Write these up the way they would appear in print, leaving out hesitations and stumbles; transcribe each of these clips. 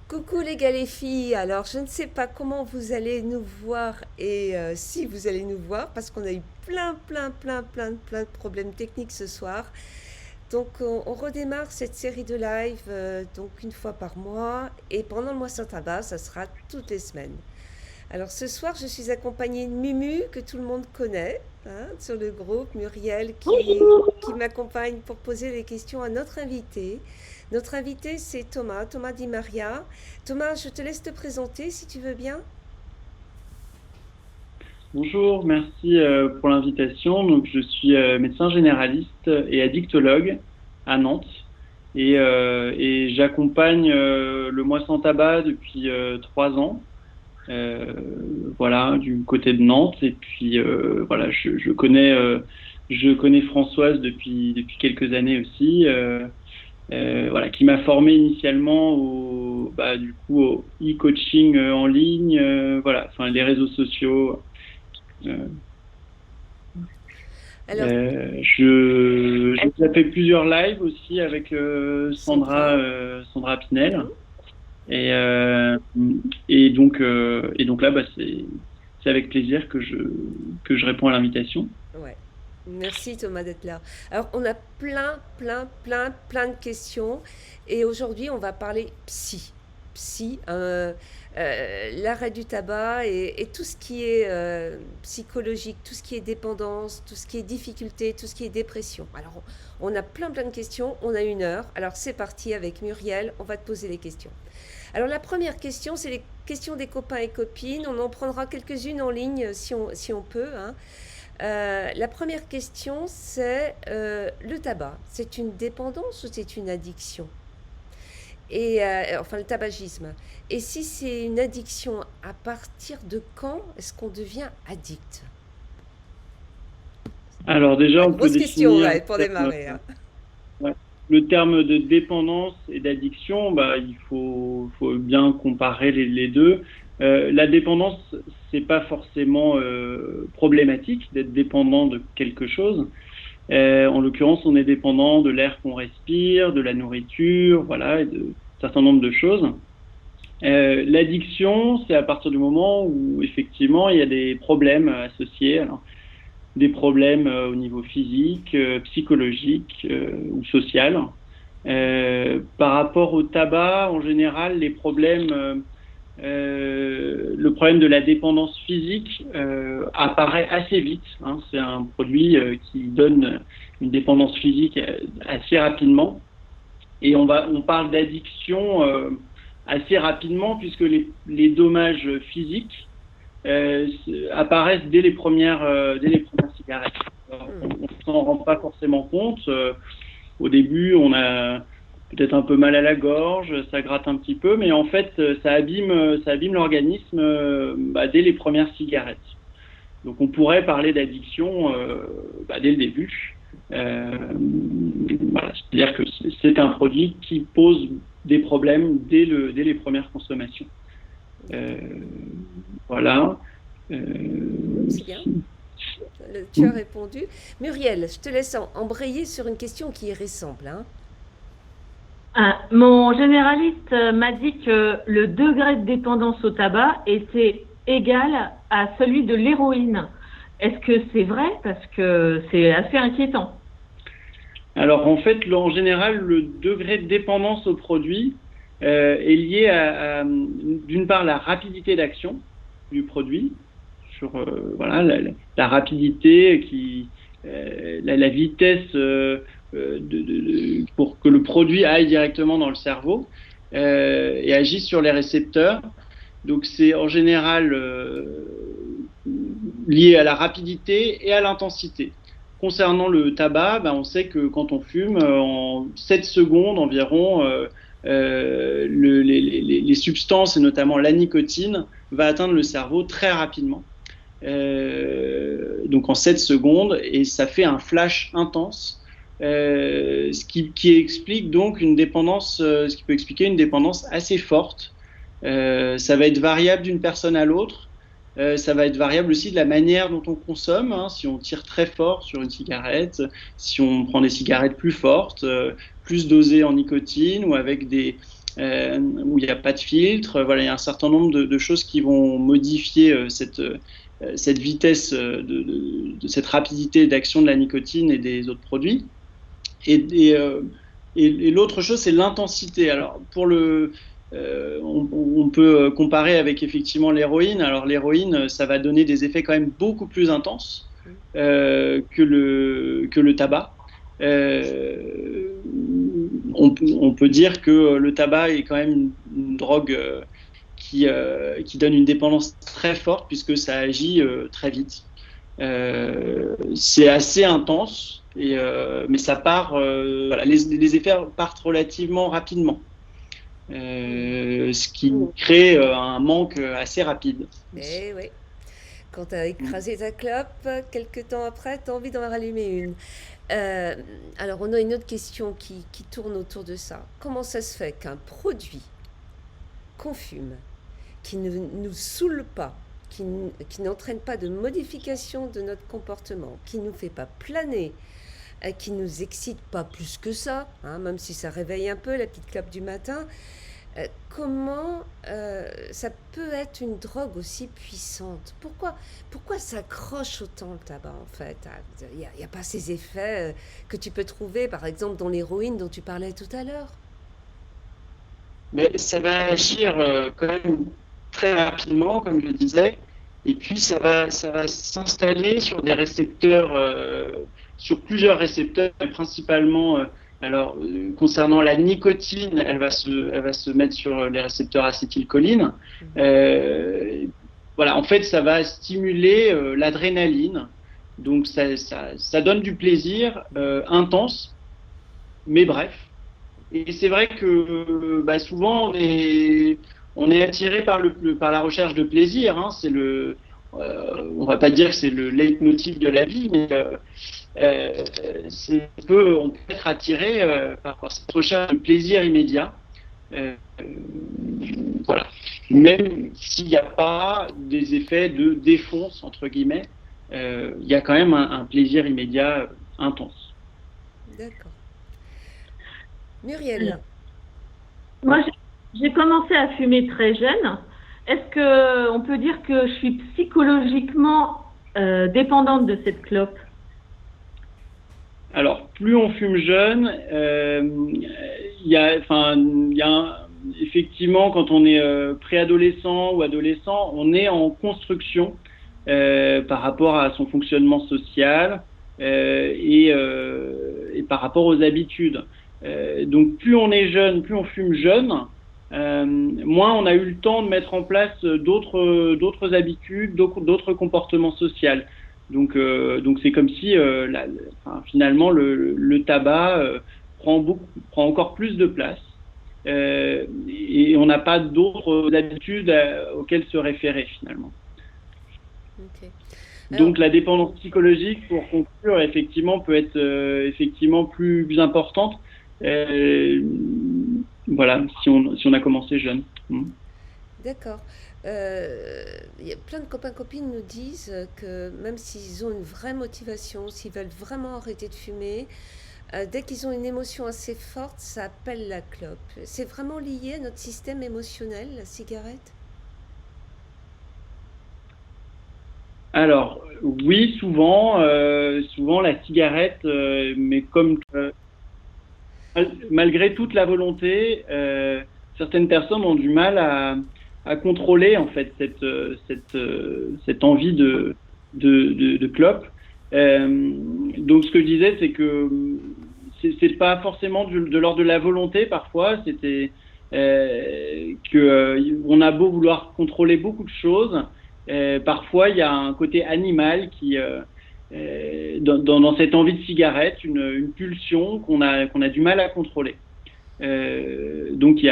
Coucou les gars les filles, alors je ne sais pas comment vous allez nous voir et si vous allez nous voir parce qu'on a eu plein de problèmes techniques ce soir. Donc on redémarre cette série de live donc une fois par mois et pendant le mois sans tabac ça sera toutes les semaines. Alors ce soir je suis accompagnée de Mumu que tout le monde connaît hein, sur le groupe, Muriel qui m'accompagne pour poser les questions à notre invité. Notre invité, c'est Thomas, Thomas Di Maria. Thomas, je te laisse te présenter si tu veux bien. Bonjour, merci pour l'invitation. Donc, je suis médecin généraliste et addictologue à Nantes et j'accompagne le Mois sans tabac depuis 3 ans. euh, voilà, du côté de Nantes. Et puis voilà, je connais Françoise depuis quelques années aussi. Voilà, qui m'a formé initialement au e-coaching en ligne, voilà, enfin les réseaux sociaux. Euh, Alors, j'ai déjà fait plusieurs lives aussi avec Sandra. Sandra Pinel. Mhm. Et, euh, et donc là, c'est avec plaisir que je réponds à l'invitation. Ouais. Merci Thomas d'être là. Alors, on a plein de questions et aujourd'hui, on va parler psy. Psy, l'arrêt du tabac et tout ce qui est psychologique, tout ce qui est dépendance, tout ce qui est difficulté, tout ce qui est dépression. Alors, on a plein de questions, on a 1 heure. Alors, c'est parti avec Muriel, on va te poser les questions. Alors, la première question, c'est les questions des copains et copines. On en prendra quelques-unes en ligne si on peut, hein. La première question, c'est le tabac. C'est une dépendance ou c'est une addiction? Et enfin, le tabagisme. Et si c'est une addiction, à partir de quand est-ce qu'on devient addict? Alors déjà, Ah, on peut grosse question, définir ouais, pour démarrer, hein. ouais, le terme de dépendance et d'addiction. Il faut bien comparer les deux. La dépendance, c'est pas forcément problématique d'être dépendant de quelque chose. En l'occurrence, on est dépendant de l'air qu'on respire, de la nourriture, voilà, et de un certain nombre de choses. L'addiction, c'est à partir du moment où effectivement il y a des problèmes associés. Alors, des problèmes au niveau physique, psychologique ou social. Par rapport au tabac, en général, le problème de la dépendance physique apparaît assez vite, hein. C'est un produit qui donne une dépendance physique assez rapidement. Et on parle d'addiction assez rapidement puisque les dommages physiques apparaissent dès les premières cigarettes. Alors, on Hmm. ne s'en rend pas forcément compte. Au début, on a peut-être un peu mal à la gorge, ça gratte un petit peu, mais en fait, ça abîme l'organisme dès les premières cigarettes. Donc, on pourrait parler d'addiction dès le début. Voilà, c'est-à-dire que c'est un produit qui pose des problèmes dès les premières consommations. Euh, voilà. C'est bien. Tu as répondu. Muriel, je te laisse embrayer sur une question qui est récente, hein. Mon généraliste m'a dit que le degré de dépendance au tabac était égal à celui de l'héroïne. Est-ce que c'est vrai? Parce que c'est assez inquiétant. Alors en fait, en général, le degré de dépendance au produit est lié d'une part, la rapidité d'action du produit, sur voilà, la rapidité la vitesse pour que le produit aille directement dans le cerveau et agisse sur les récepteurs. Donc c'est en général lié à la rapidité et à l'intensité. Concernant le tabac, on sait que quand on fume, en 7 secondes environ, les substances, et notamment la nicotine, va atteindre le cerveau très rapidement. Donc en 7 secondes, et ça fait un flash intense, ce qui explique donc une dépendance, ce qui peut expliquer une dépendance assez forte. Ça va être variable d'une personne à l'autre. Ça va être variable aussi de la manière dont on consomme, hein. Si on tire très fort sur une cigarette, si on prend des cigarettes plus fortes, plus dosées en nicotine ou avec où il n'y a pas de filtre. Voilà, il y a un certain nombre de choses qui vont modifier cette vitesse, de cette rapidité d'action de la nicotine et des autres produits. Et l'autre chose, c'est l'intensité. Alors, on peut comparer avec effectivement l'héroïne. Alors, l'héroïne, ça va donner des effets quand même beaucoup plus intenses que le tabac. On peut dire que le tabac est quand même une drogue qui donne une dépendance très forte puisque ça agit très vite. C'est assez intense, mais ça part. Voilà, les effets partent relativement rapidement, ce qui crée un manque assez rapide. Eh oui. Quand tu as écrasé ta clope, quelques temps après, tu as envie d'en rallumer une. Euh, alors, on a une autre question qui tourne autour de ça. Comment ça se fait qu'un produit qu'on fume, qui ne nous saoule pas, qui n'entraîne pas de modification de notre comportement, qui ne nous fait pas planer, qui ne nous excite pas plus que ça, hein, même si ça réveille un peu la petite clope du matin, comment ça peut être une drogue aussi puissante? Pourquoi ça accroche autant le tabac en fait? Il n'y a pas ces effets que tu peux trouver par exemple dans l'héroïne dont tu parlais tout à l'heure. Mais ça va agir quand même très rapidement, comme je le disais, et puis ça va s'installer sur des récepteurs, sur plusieurs récepteurs, et principalement, concernant la nicotine, elle va se mettre sur les récepteurs acétylcholine. Voilà, en fait, ça va stimuler l'adrénaline, donc ça donne du plaisir intense, mais bref. Et c'est vrai que souvent on est attiré par la recherche de plaisir. Hein. On va pas dire que c'est le leitmotiv de la vie, mais on peut être attiré par cette recherche de plaisir immédiat. Euh, voilà. Même s'il n'y a pas des effets de défonce entre guillemets, il y a quand même un plaisir immédiat intense. D'accord. Muriel. Moi, j'ai commencé à fumer très jeune. Est-ce que on peut dire que je suis psychologiquement dépendante de cette clope? Alors, plus on fume jeune, effectivement, quand on est préadolescent ou adolescent, on est en construction par rapport à son fonctionnement social et par rapport aux habitudes. Donc, plus on est jeune, plus on fume jeune, moins on a eu le temps de mettre en place d'autres habitudes, d'autres comportements sociaux. Donc c'est comme si finalement le tabac prend encore plus de place et on n'a pas d'autres habitudes auxquelles se référer finalement. Ok. Donc la dépendance psychologique, pour conclure, effectivement peut être effectivement plus importante. Voilà, si on a commencé jeune. D'accord. Y a plein de copains-copines nous disent que même s'ils ont une vraie motivation, s'ils veulent vraiment arrêter de fumer, dès qu'ils ont une émotion assez forte, ça appelle la clope. C'est vraiment lié à notre système émotionnel, la cigarette? Alors, oui, souvent la cigarette, mais comme malgré toute la volonté, certaines personnes ont du mal à contrôler en fait cette envie de clope. Donc, ce que je disais, c'est que c'est pas forcément de l'ordre de la volonté parfois. C'était on a beau vouloir contrôler beaucoup de choses. Parfois, il y a un côté animal qui, dans cette envie de cigarette, une pulsion qu'on a du mal à contrôler. Donc, il y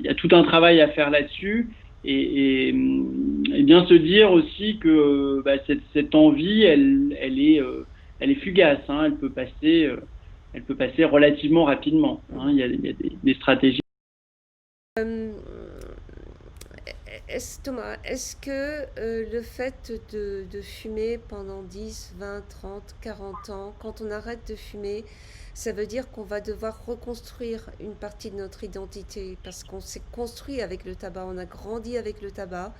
a tout un travail à faire là-dessus et bien se dire aussi que cette envie, elle est fugace. Hein, elle peut passer relativement rapidement. Hein, il y a des stratégies. Thomas, est-ce que le fait de fumer pendant 10, 20, 30, 40 ans, quand on arrête de fumer, ça veut dire qu'on va devoir reconstruire une partie de notre identité parce qu'on s'est construit avec le tabac, on a grandi avec le tabac,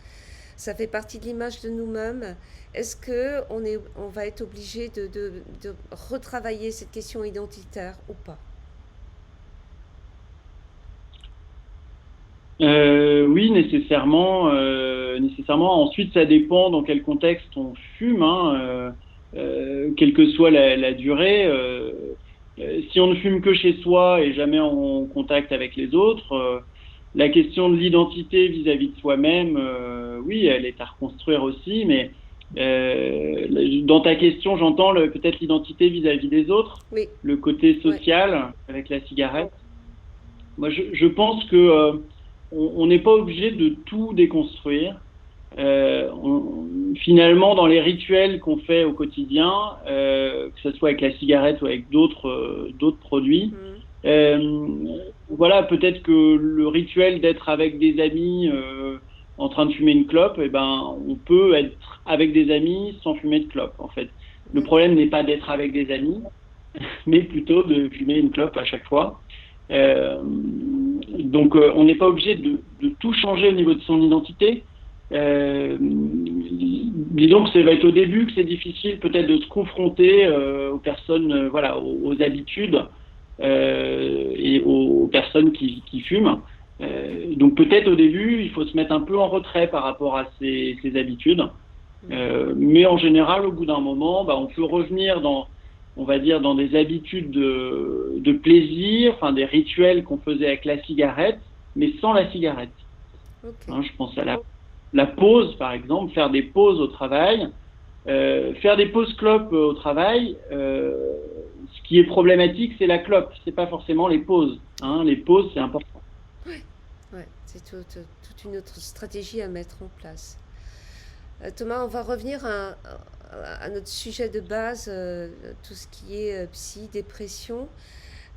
ça fait partie de l'image de nous-mêmes. Est-ce que on va être obligé de retravailler cette question identitaire ou pas? Oui, nécessairement. Nécessairement. Ensuite, ça dépend dans quel contexte on fume, hein, quelle que soit la durée. Si on ne fume que chez soi et jamais en contact avec les autres, la question de l'identité vis-à-vis de soi-même, oui, elle est à reconstruire aussi. Mais dans ta question, j'entends peut-être l'identité vis-à-vis des autres, Oui, le côté ouais. social avec la cigarette. Moi, je pense que on n'est pas obligé de tout déconstruire. Finalement, dans les rituels qu'on fait au quotidien, que ce soit avec la cigarette ou avec d'autres produits, Mhm. euh, voilà, peut-être que le rituel d'être avec des amis en train de fumer une clope, eh ben, on peut être avec des amis sans fumer de clope, en fait. Le D'accord. problème n'est pas d'être avec des amis, mais plutôt de fumer une clope à chaque fois. Euh, donc, on n'est pas obligé de tout changer au niveau de son identité. Disons que ça va être au début que c'est difficile peut-être de se confronter aux personnes, voilà, aux habitudes et aux personnes qui fument. Donc peut-être au début, il faut se mettre un peu en retrait par rapport à ces habitudes. Mhm. Mais en général, au bout d'un moment, bah, on peut revenir on va dire, dans des habitudes de plaisir, enfin des rituels qu'on faisait avec la cigarette, mais sans la cigarette. Ok. Hein, je pense à la pause, par exemple, faire des pauses au travail, faire des pauses clopes au travail. Ce qui est problématique, c'est la clope, c'est pas forcément les pauses. Hein. Les pauses, c'est important. Ouais, c'est toute une autre stratégie à mettre en place. Thomas, on va revenir à notre sujet de base, tout ce qui est psy, dépression.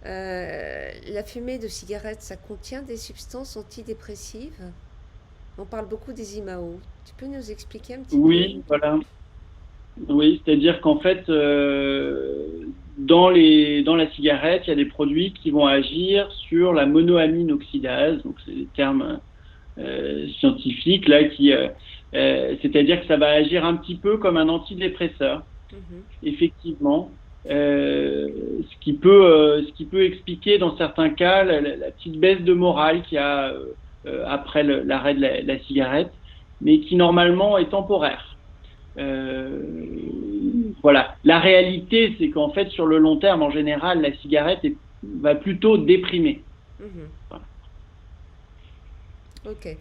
La fumée de cigarette, ça contient des substances antidépressives. On parle beaucoup des IMAO. Tu peux nous expliquer un petit peu? Oui, voilà. Oui, c'est-à-dire qu'en fait, dans la cigarette, il y a des produits qui vont agir sur la monoamine oxydase, donc c'est des termes scientifiques là, c'est-à-dire que ça va agir un petit peu comme un antidépresseur, Mhm. effectivement, ce qui peut expliquer dans certains cas la petite baisse de morale qu'il y a après l'arrêt de la cigarette, mais qui normalement est temporaire. Voilà. La réalité, c'est qu'en fait, sur le long terme, en général, la cigarette va plutôt déprimer. Mhm. Voilà. Ok.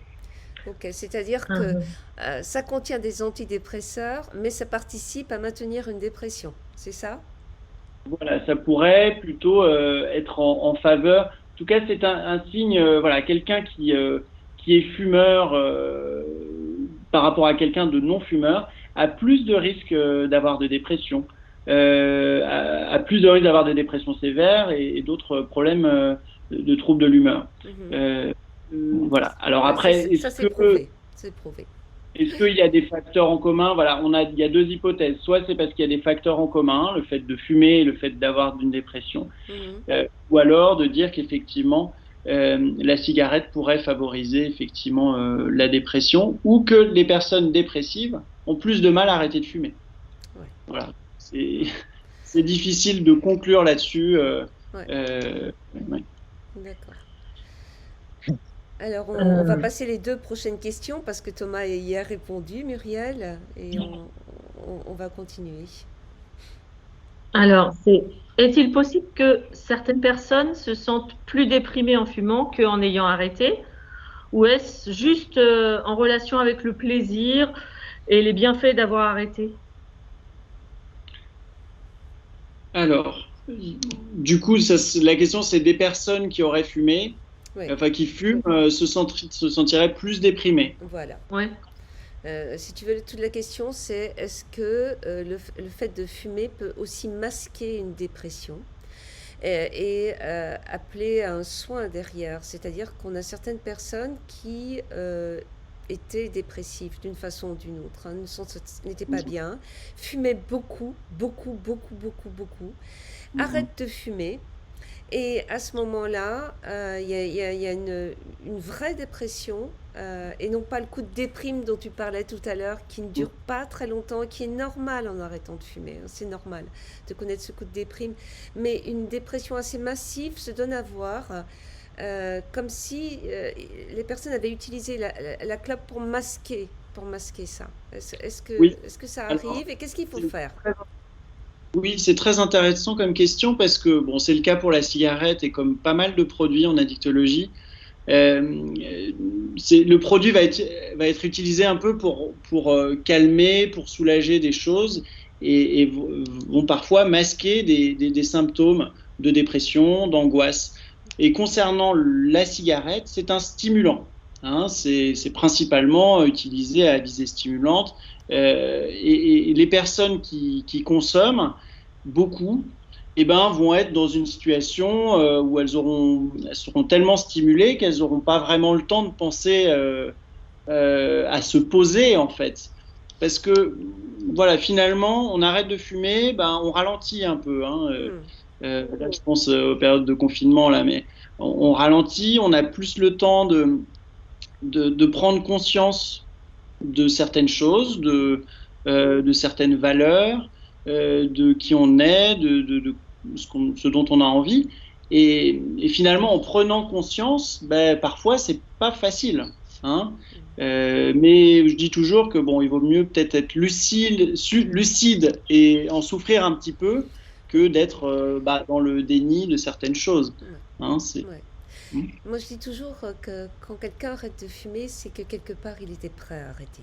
Ok. C'est-à-dire que Mhm. ça contient des antidépresseurs, mais ça participe à maintenir une dépression. C'est ça? Voilà, ça pourrait plutôt être en faveur. En tout cas, c'est un signe. Voilà, quelqu'un qui est fumeur par rapport à quelqu'un de non fumeur a plus de risques d'avoir de dépression, a plus de risques d'avoir des dépressions sévères et d'autres problèmes de troubles de l'humeur. Mhm. Euh, voilà. Alors Ouais, ça, après, ça c'est prouvé. C'est prouvé. est-ce qu'il y a des facteurs en commun? Voilà, il y a deux hypothèses. Soit c'est parce qu'il y a des facteurs en commun, le fait de fumer et le fait d'avoir une dépression, Mhm. ou alors de dire qu'effectivement la cigarette pourrait favoriser effectivement la dépression, ou que les personnes dépressives ont plus de mal à arrêter de fumer. Ouais. Voilà, c'est c'est difficile de conclure là-dessus. Ouais. Ouais. D'accord. Alors, on va Euh, passer les deux prochaines questions parce que Thomas y a répondu, Muriel, et on va continuer. alors, est-il possible que certaines personnes se sentent plus déprimées en fumant qu'en ayant arrêté? Ou est-ce juste en relation avec le plaisir et les bienfaits d'avoir arrêté? Alors, du coup, la question, c'est des personnes qui auraient fumé, Oui, enfin qui fument, se sentiraient plus déprimées. voilà. Ouais. Si tu veux, toute la question, c'est est-ce que le fait de fumer peut aussi masquer une dépression et appeler à un soin derrière? C'est-à-dire qu'on a certaines personnes qui était dépressif d'une façon ou d'une autre, hein, n'était pas bien, fumait beaucoup, beaucoup, beaucoup, beaucoup, beaucoup, arrête de fumer. Et à ce moment-là, il y a une vraie dépression, et non pas le coup de déprime dont tu parlais tout à l'heure, qui ne dure pas très longtemps, qui est normal en arrêtant de fumer. Hein. C'est normal de connaître ce coup de déprime. Mais une dépression assez massive se donne à voir, comme si les personnes avaient utilisé la clope pour masquer ça. Oui. Est-ce que ça Alors, arrive et qu'est-ce qu'il faut faire? oui, c'est très intéressant comme question parce que bon, c'est le cas pour la cigarette et comme pas mal de produits en addictologie. Le produit va être utilisé un peu pour calmer, pour soulager des choses et vont parfois masquer des symptômes de dépression, d'angoisse. Et concernant la cigarette, c'est un stimulant. Hein, c'est principalement utilisé à visée stimulante. Et les personnes qui consomment beaucoup, eh ben, vont être dans une situation où elles seront tellement stimulées qu'elles n'auront pas vraiment le temps de penser à se poser, en fait. Parce que, voilà, finalement, on arrête de fumer, ben, on ralentit un peu. Hein, là, je pense aux périodes de confinement, là, mais on ralentit, on a plus le temps de prendre conscience de certaines choses, de certaines valeurs, de qui on est, de ce dont on a envie. Et finalement, en prenant conscience, ben, parfois, c'est pas facile. Hein. Mais je dis toujours que bon, il vaut mieux peut-être être lucide et en souffrir un petit peu que d'être dans le déni de certaines choses. Hein, Ouais. Moi, je dis toujours que quand quelqu'un arrête de fumer, c'est que quelque part, il était prêt à arrêter.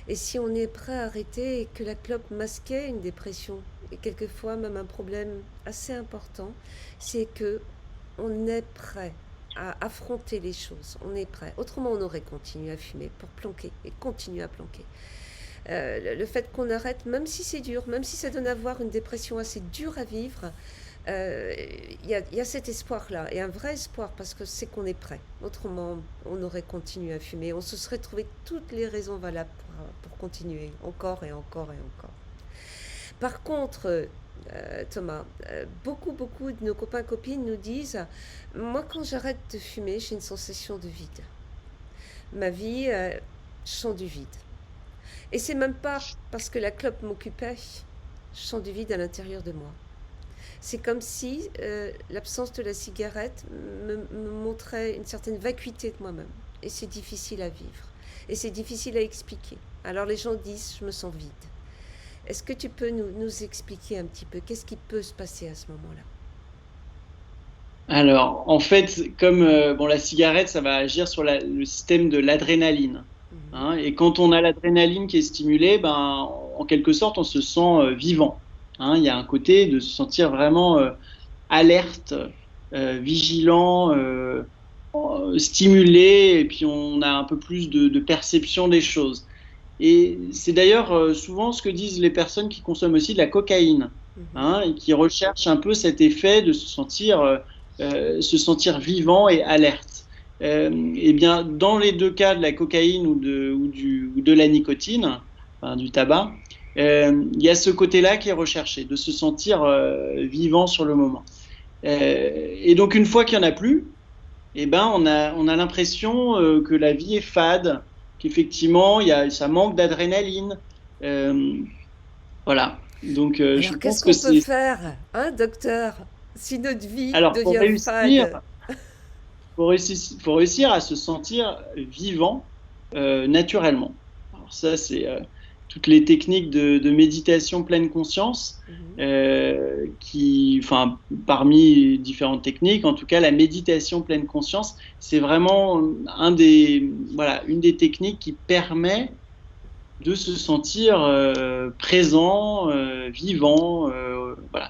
Et si on est prêt à arrêter et que la clope masquait une dépression, et quelquefois même un problème assez important, c'est que on est prêt à affronter les choses. On est prêt. Autrement, on aurait continué à fumer pour planquer et continuer à planquer. Le fait qu'on arrête, même si c'est dur, même si ça donne à voir une dépression assez dure à vivre, il y a cet espoir-là, et un vrai espoir, parce que c'est qu'on est prêt. Autrement, on aurait continué à fumer. On se serait trouvé toutes les raisons valables pour continuer, encore et encore et encore. Par contre, Thomas, beaucoup de nos copains-copines nous disent « Moi, quand j'arrête de fumer, j'ai une sensation de vide. Ma vie, je sens du vide. Et c'est même pas parce que la clope m'occupait, je sens du vide à l'intérieur de moi. C'est comme si l'absence de la cigarette me montrait une certaine vacuité de moi-même. Et c'est difficile à vivre. Et c'est difficile à expliquer. Alors les gens disent « je me sens vide ». Est-ce que tu peux nous expliquer un petit peu qu'est-ce qui peut se passer à ce moment-là? Alors, en fait, comme la cigarette, ça va agir sur le système de l'adrénaline. Hein, et quand on a l'adrénaline qui est stimulée, ben, en quelque sorte, on se sent vivant. Hein, il y a un côté de se sentir vraiment alerte, vigilant, stimulé, et puis on a un peu plus de perception des choses. Et c'est d'ailleurs souvent ce que disent les personnes qui consomment aussi de la cocaïne, hein, et qui recherchent un peu cet effet de se sentir vivant et alerte. Eh bien, dans les deux cas de la cocaïne ou de la nicotine, enfin, du tabac, il y a ce côté-là qui est recherché, de se sentir vivant sur le moment. Et donc, une fois qu'il n'y en a plus, eh ben, on a l'impression que la vie est fade, qu'effectivement, ça manque d'adrénaline. Voilà. Donc, alors, je pense qu'est-ce que qu'on peut faire, hein, docteur, si notre vie devient fade? Faut réussir à se sentir vivant naturellement. Alors ça, c'est toutes les techniques de méditation pleine conscience, parmi différentes techniques, en tout cas, la méditation pleine conscience, c'est vraiment une des techniques qui permet de se sentir présent, vivant,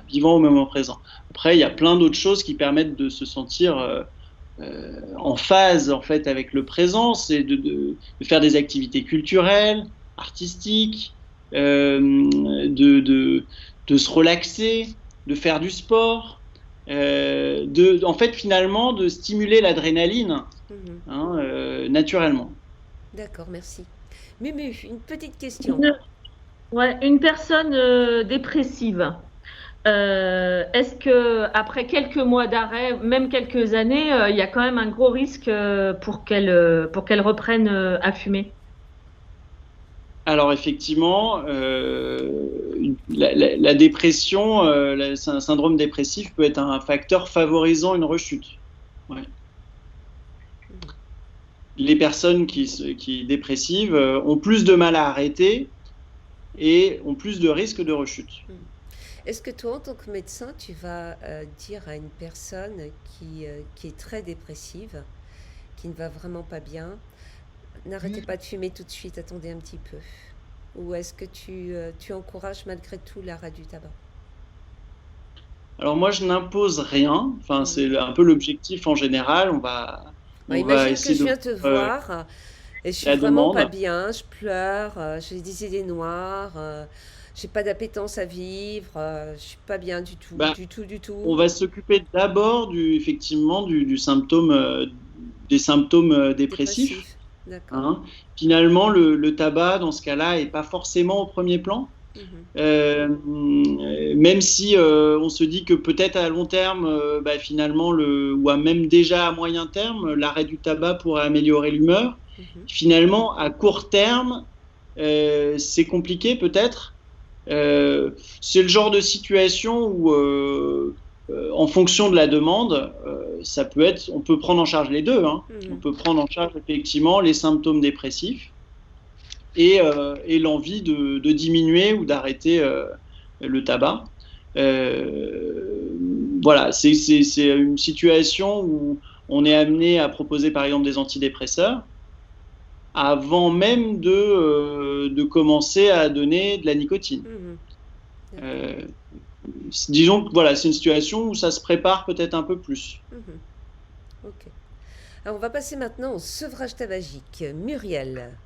vivant au moment présent. Après, il y a plein d'autres choses qui permettent de se sentir en phase en fait avec le présent, c'est de faire des activités culturelles, artistiques, de se relaxer, de faire du sport, en fait finalement de stimuler l'adrénaline, hein, naturellement. D'accord, merci. Mumu, une petite question. Une personne dépressive. Est-ce que après quelques mois d'arrêt, même quelques années, il y a quand même un gros risque pour qu'elle reprenne à fumer? Alors effectivement, la dépression, le syndrome dépressif peut être un facteur favorisant une rechute. Ouais. Les personnes qui dépressives ont plus de mal à arrêter et ont plus de risques de rechute. Est-ce que toi, en tant que médecin, tu vas dire à une personne qui est très dépressive, qui ne va vraiment pas bien, n'arrêtez pas de fumer tout de suite, attendez un petit peu? Ou est-ce que tu encourages malgré tout l'arrêt du tabac? Alors moi, je n'impose rien. Enfin, c'est un peu l'objectif en général. On va Imagine que essayer je de viens te voir et je suis la vraiment pas demande. bien, je pleure, j'ai des idées noires, j'ai pas d'appétence à vivre, je suis pas bien du tout, Bah, du tout, du on tout. va s'occuper d'abord effectivement du symptôme, des symptômes dépressifs. Dépressif, d'accord. Hein. Finalement, le tabac, dans ce cas-là, est pas forcément au premier plan. Mhm, Même si on se dit que peut-être à long terme, finalement, ou même déjà à moyen terme, l'arrêt du tabac pourrait améliorer l'humeur. mhm, Finalement, à court terme, c'est compliqué peut-être. C'est le genre de situation où, en fonction de la demande, on peut prendre en charge les deux. Hein. On mhm. peut prendre en charge effectivement les symptômes dépressifs et l'envie de diminuer ou d'arrêter le tabac. Voilà, c'est une situation où on est amené à proposer par exemple des antidépresseurs avant même de commencer à donner de la nicotine. Mhm. D'accord. Euh, Disons que voilà, c'est une situation où ça se prépare peut-être un peu plus. Mhm. Ok. Alors, on va passer maintenant au sevrage tabagique. Muriel.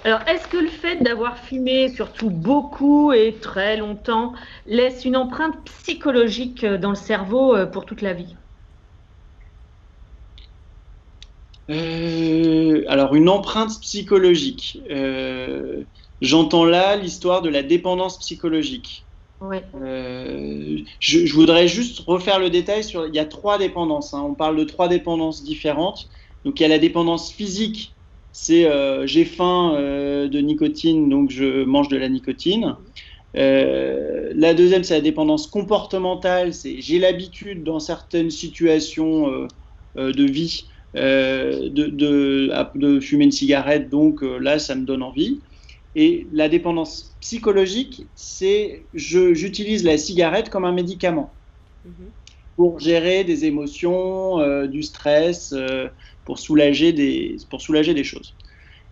Alors, est-ce que le fait d'avoir fumé, surtout beaucoup et très longtemps, laisse une empreinte psychologique dans le cerveau pour toute la vie? Alors, une empreinte psychologique. J'entends là l'histoire de la dépendance psychologique. Oui. Je voudrais juste refaire le détail il y a trois dépendances. Hein. On parle de trois dépendances différentes. Donc, il y a la dépendance physique. C'est j'ai faim de nicotine, donc je mange de la nicotine. La deuxième, c'est la dépendance comportementale. C'est j'ai l'habitude dans certaines situations de vie de fumer une cigarette, donc là, ça me donne envie. Et la dépendance psychologique, c'est j'utilise la cigarette comme un médicament Mhm. pour gérer des émotions, du stress, pour soulager des choses.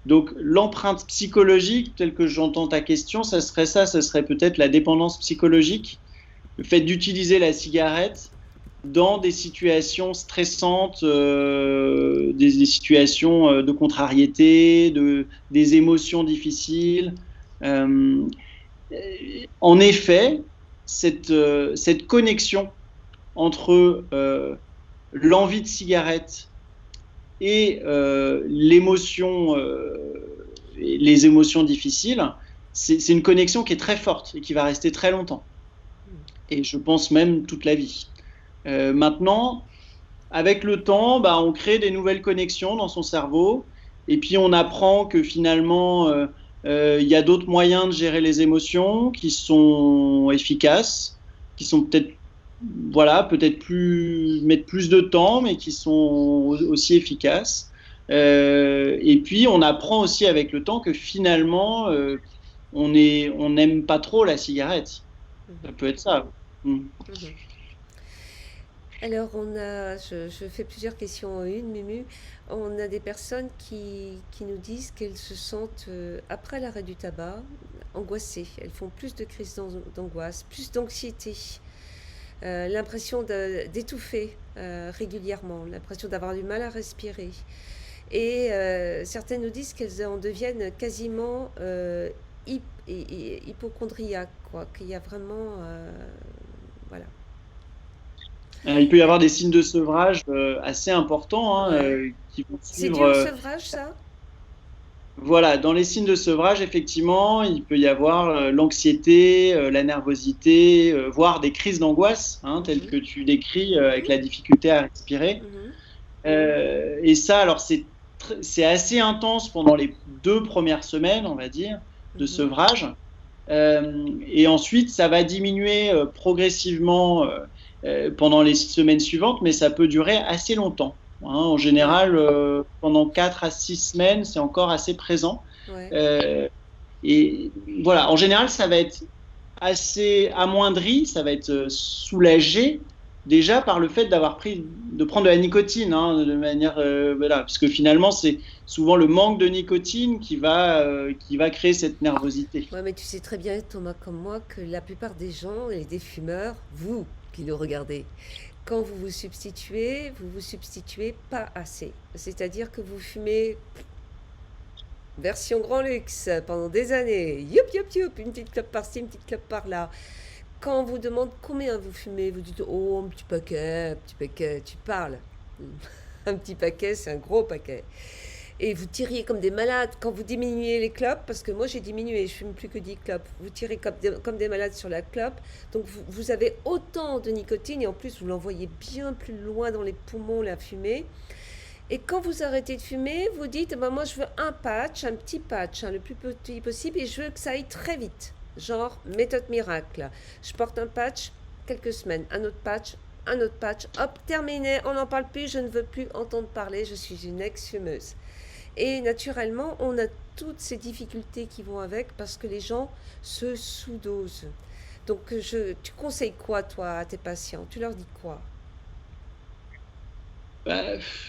Donc l'empreinte psychologique, telle que j'entends ta question, ça serait peut-être la dépendance psychologique, le fait d'utiliser la cigarette dans des situations stressantes, des situations de contrariété, des émotions difficiles. Euh, En effet, cette connexion entre l'envie de cigarette et les émotions difficiles, c'est une connexion qui est très forte et qui va rester très longtemps. Et je pense même toute la vie. Maintenant, avec le temps, on crée des nouvelles connexions dans son cerveau et puis on apprend que finalement, il y a d'autres moyens de gérer les émotions qui sont efficaces, qui sont peut-être mettre plus de temps, mais qui sont aussi efficaces. Et puis on apprend aussi avec le temps que finalement, on n'aime pas trop la cigarette. Ça peut être ça. Mhm. Alors, je fais plusieurs questions en une, Mumu. On a des personnes qui nous disent qu'elles se sentent, après l'arrêt du tabac, angoissées. Elles font plus de crises d'angoisse, plus d'anxiété, l'impression d'étouffer régulièrement, l'impression d'avoir du mal à respirer. Et certaines nous disent qu'elles en deviennent quasiment hypochondriaques, quoi, qu'il y a vraiment... voilà. Il peut y avoir des signes de sevrage assez importants hein, Ouais. qui vont C'est dû au suivre. sevrage, ça? Voilà, dans les signes de sevrage, effectivement, il peut y avoir l'anxiété, la nervosité, voire des crises d'angoisse, hein, telles que tu décris, avec la difficulté à respirer. Et ça, alors c'est assez intense pendant les 2 premières semaines, on va dire, de sevrage. Et ensuite, ça va diminuer progressivement pendant les semaines suivantes, mais ça peut durer assez longtemps. Hein, en général, pendant 4 à 6 semaines, c'est encore assez présent. Et voilà, en général, ça va être assez amoindri, ça va être soulagé déjà par le fait de prendre de la nicotine, hein, de manière, voilà, parce que finalement, c'est souvent le manque de nicotine qui va créer cette nervosité. Ouais, mais tu sais très bien, Thomas, comme moi, que la plupart des gens et des fumeurs, vous qui nous regardez, quand vous vous substituez pas assez. C'est-à-dire que vous fumez version grand luxe pendant des années. Youp, youp, youp, une petite clope par-ci, une petite clope par-là. Quand on vous demande combien vous fumez, vous dites oh, un petit paquet, tu parles. Un petit paquet, c'est un gros paquet. Et vous tiriez comme des malades quand vous diminuez les clopes, parce que moi j'ai diminué, je fume plus que 10 clopes. Vous tirez comme des malades sur la clope, donc vous avez autant de nicotine et en plus vous l'envoyez bien plus loin dans les poumons, la fumée. Et quand vous arrêtez de fumer, vous dites moi je veux un patch, un petit patch, le plus petit possible, et je veux que ça aille très vite. Genre méthode miracle. Je porte un patch, quelques semaines, un autre patch, hop, terminé, on n'en parle plus, je ne veux plus entendre parler, je suis une ex-fumeuse. Et naturellement, on a toutes ces difficultés qui vont avec parce que les gens se sous-dosent. Donc, tu conseilles quoi, toi, à tes patients? Tu leur dis quoi?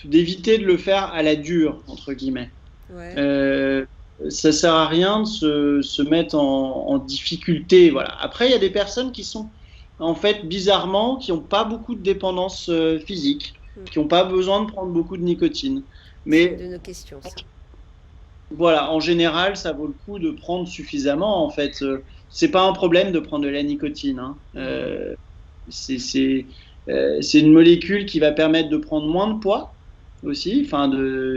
D'éviter de le faire à la dure, entre guillemets. Ça sert à rien de se mettre en difficulté. Voilà. Après, il y a des personnes qui sont, en fait, bizarrement, qui n'ont pas beaucoup de dépendance physique, qui n'ont pas besoin de prendre beaucoup de nicotine. Mais c'est de nos questions, ça. Voilà, en général, ça vaut le coup de prendre suffisamment. En fait, c'est pas un problème de prendre de la nicotine. Hein. C'est une molécule qui va permettre de prendre moins de poids aussi. Enfin,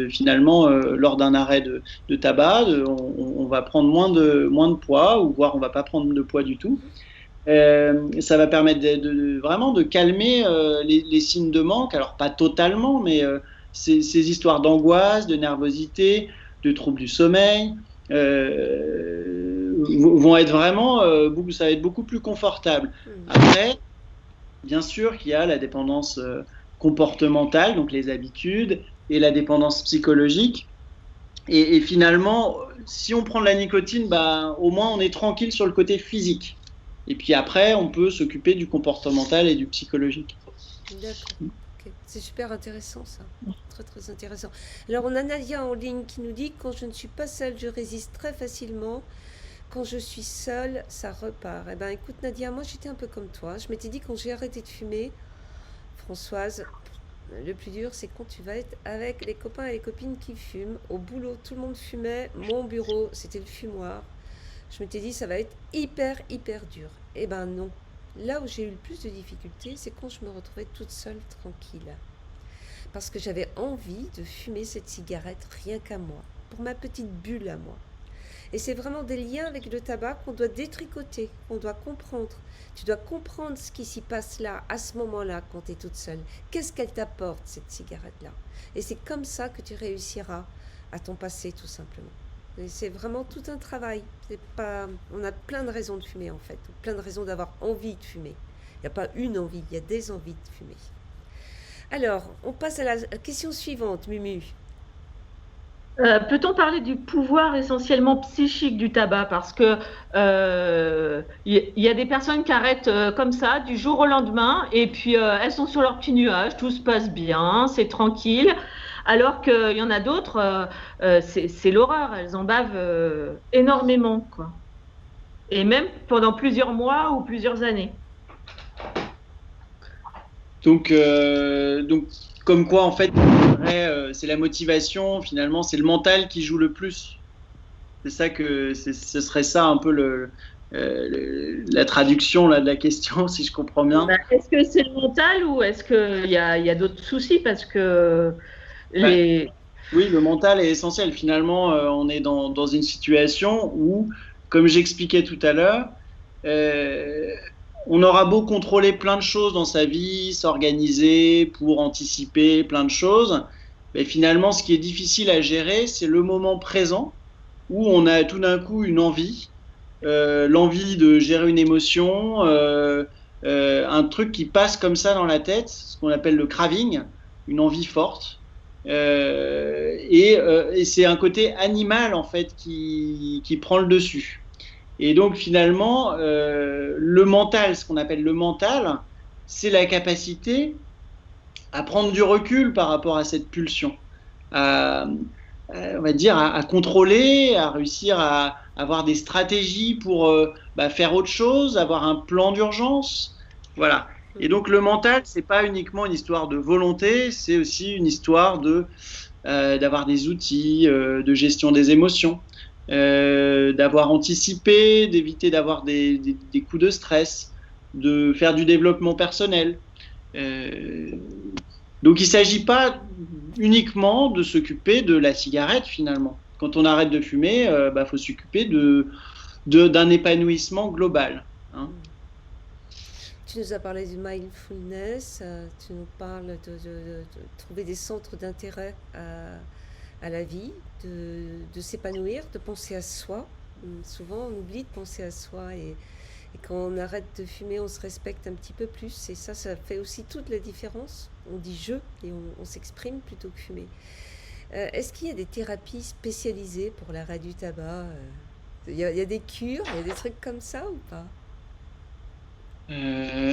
finalement, lors d'un arrêt de tabac, on va prendre moins de poids, ou voire on va pas prendre de poids du tout. Ça va permettre vraiment de calmer les signes de manque. Alors pas totalement, mais ces histoires d'angoisse, de nervosité, de troubles du sommeil vont être vraiment, ça va être beaucoup plus confortable. Après, bien sûr qu'il y a la dépendance comportementale, donc les habitudes, et la dépendance psychologique. Et finalement, si on prend de la nicotine, au moins on est tranquille sur le côté physique. Et puis après, on peut s'occuper du comportemental et du psychologique. D'accord. Okay. C'est super intéressant, ça. Très, très intéressant. Alors, on a Nadia en ligne qui nous dit « Quand je ne suis pas seule, je résiste très facilement. Quand je suis seule, ça repart. » Eh bien, écoute, Nadia, moi, j'étais un peu comme toi. Je m'étais dit, quand j'ai arrêté de fumer, Françoise, le plus dur, c'est quand tu vas être avec les copains et les copines qui fument. Au boulot, tout le monde fumait. Mon bureau, c'était le fumoir. Je m'étais dit, ça va être hyper, hyper dur. Eh ben non. Là où j'ai eu le plus de difficultés, c'est quand je me retrouvais toute seule, tranquille. Parce que j'avais envie de fumer cette cigarette rien qu'à moi, pour ma petite bulle à moi. Et c'est vraiment des liens avec le tabac qu'on doit détricoter, qu'on doit comprendre. Tu dois comprendre ce qui s'y passe là, à ce moment-là, quand tu es toute seule. Qu'est-ce qu'elle t'apporte, cette cigarette-là? Et c'est comme ça que tu réussiras à t'en passer, tout simplement. Et c'est vraiment tout un travail. On a plein de raisons de fumer, en fait. Plein de raisons d'avoir envie de fumer. Il n'y a pas une envie, il y a des envies de fumer. Alors, on passe à la question suivante, Mumu. Peut-on parler du pouvoir essentiellement psychique du tabac? Parce que y a des personnes qui arrêtent comme ça, du jour au lendemain, et puis elles sont sur leur petit nuage, tout se passe bien, c'est tranquille. Alors qu'il y en a d'autres, c'est l'horreur, elles en bavent énormément, quoi. Et même pendant plusieurs mois ou plusieurs années. Donc comme quoi, en fait, c'est la motivation, finalement, c'est le mental qui joue le plus. C'est ça ce serait ça un peu la traduction là, de la question, si je comprends bien. Est-ce que c'est le mental ou est-ce qu'il y a d'autres soucis? Parce que Oui, le mental est essentiel. Finalement, on est dans une situation où, comme j'expliquais tout à l'heure, euh, on aura beau contrôler plein de choses dans sa vie, s'organiser pour anticiper plein de choses, mais finalement, ce qui est difficile à gérer, c'est le moment présent où on a tout d'un coup une envie, l'envie de gérer une émotion, un truc qui passe comme ça dans la tête, ce qu'on appelle le craving, une envie forte. Et c'est un côté animal en fait qui prend le dessus. Et donc finalement, le mental, ce qu'on appelle le mental, c'est la capacité à prendre du recul par rapport à cette pulsion, à, on va dire à contrôler, à réussir à avoir des stratégies pour faire autre chose, avoir un plan d'urgence, voilà. Et donc le mental, c'est pas uniquement une histoire de volonté, c'est aussi une histoire d'avoir des outils de gestion des émotions, d'avoir anticipé, d'éviter d'avoir des coups de stress, de faire du développement personnel. Euh, donc il ne s'agit pas uniquement de s'occuper de la cigarette finalement. Quand on arrête de fumer, faut s'occuper d'un épanouissement global. Hein. Tu nous as parlé du mindfulness, tu nous parles de trouver des centres d'intérêt à la vie, de s'épanouir, de penser à soi. Souvent, on oublie de penser à soi et quand on arrête de fumer, on se respecte un petit peu plus. Et ça fait aussi toute la différence. On dit je et on s'exprime plutôt que fumer. Est-ce qu'il y a des thérapies spécialisées pour l'arrêt du tabac? Il y a des cures, il y a des trucs comme ça ou pas?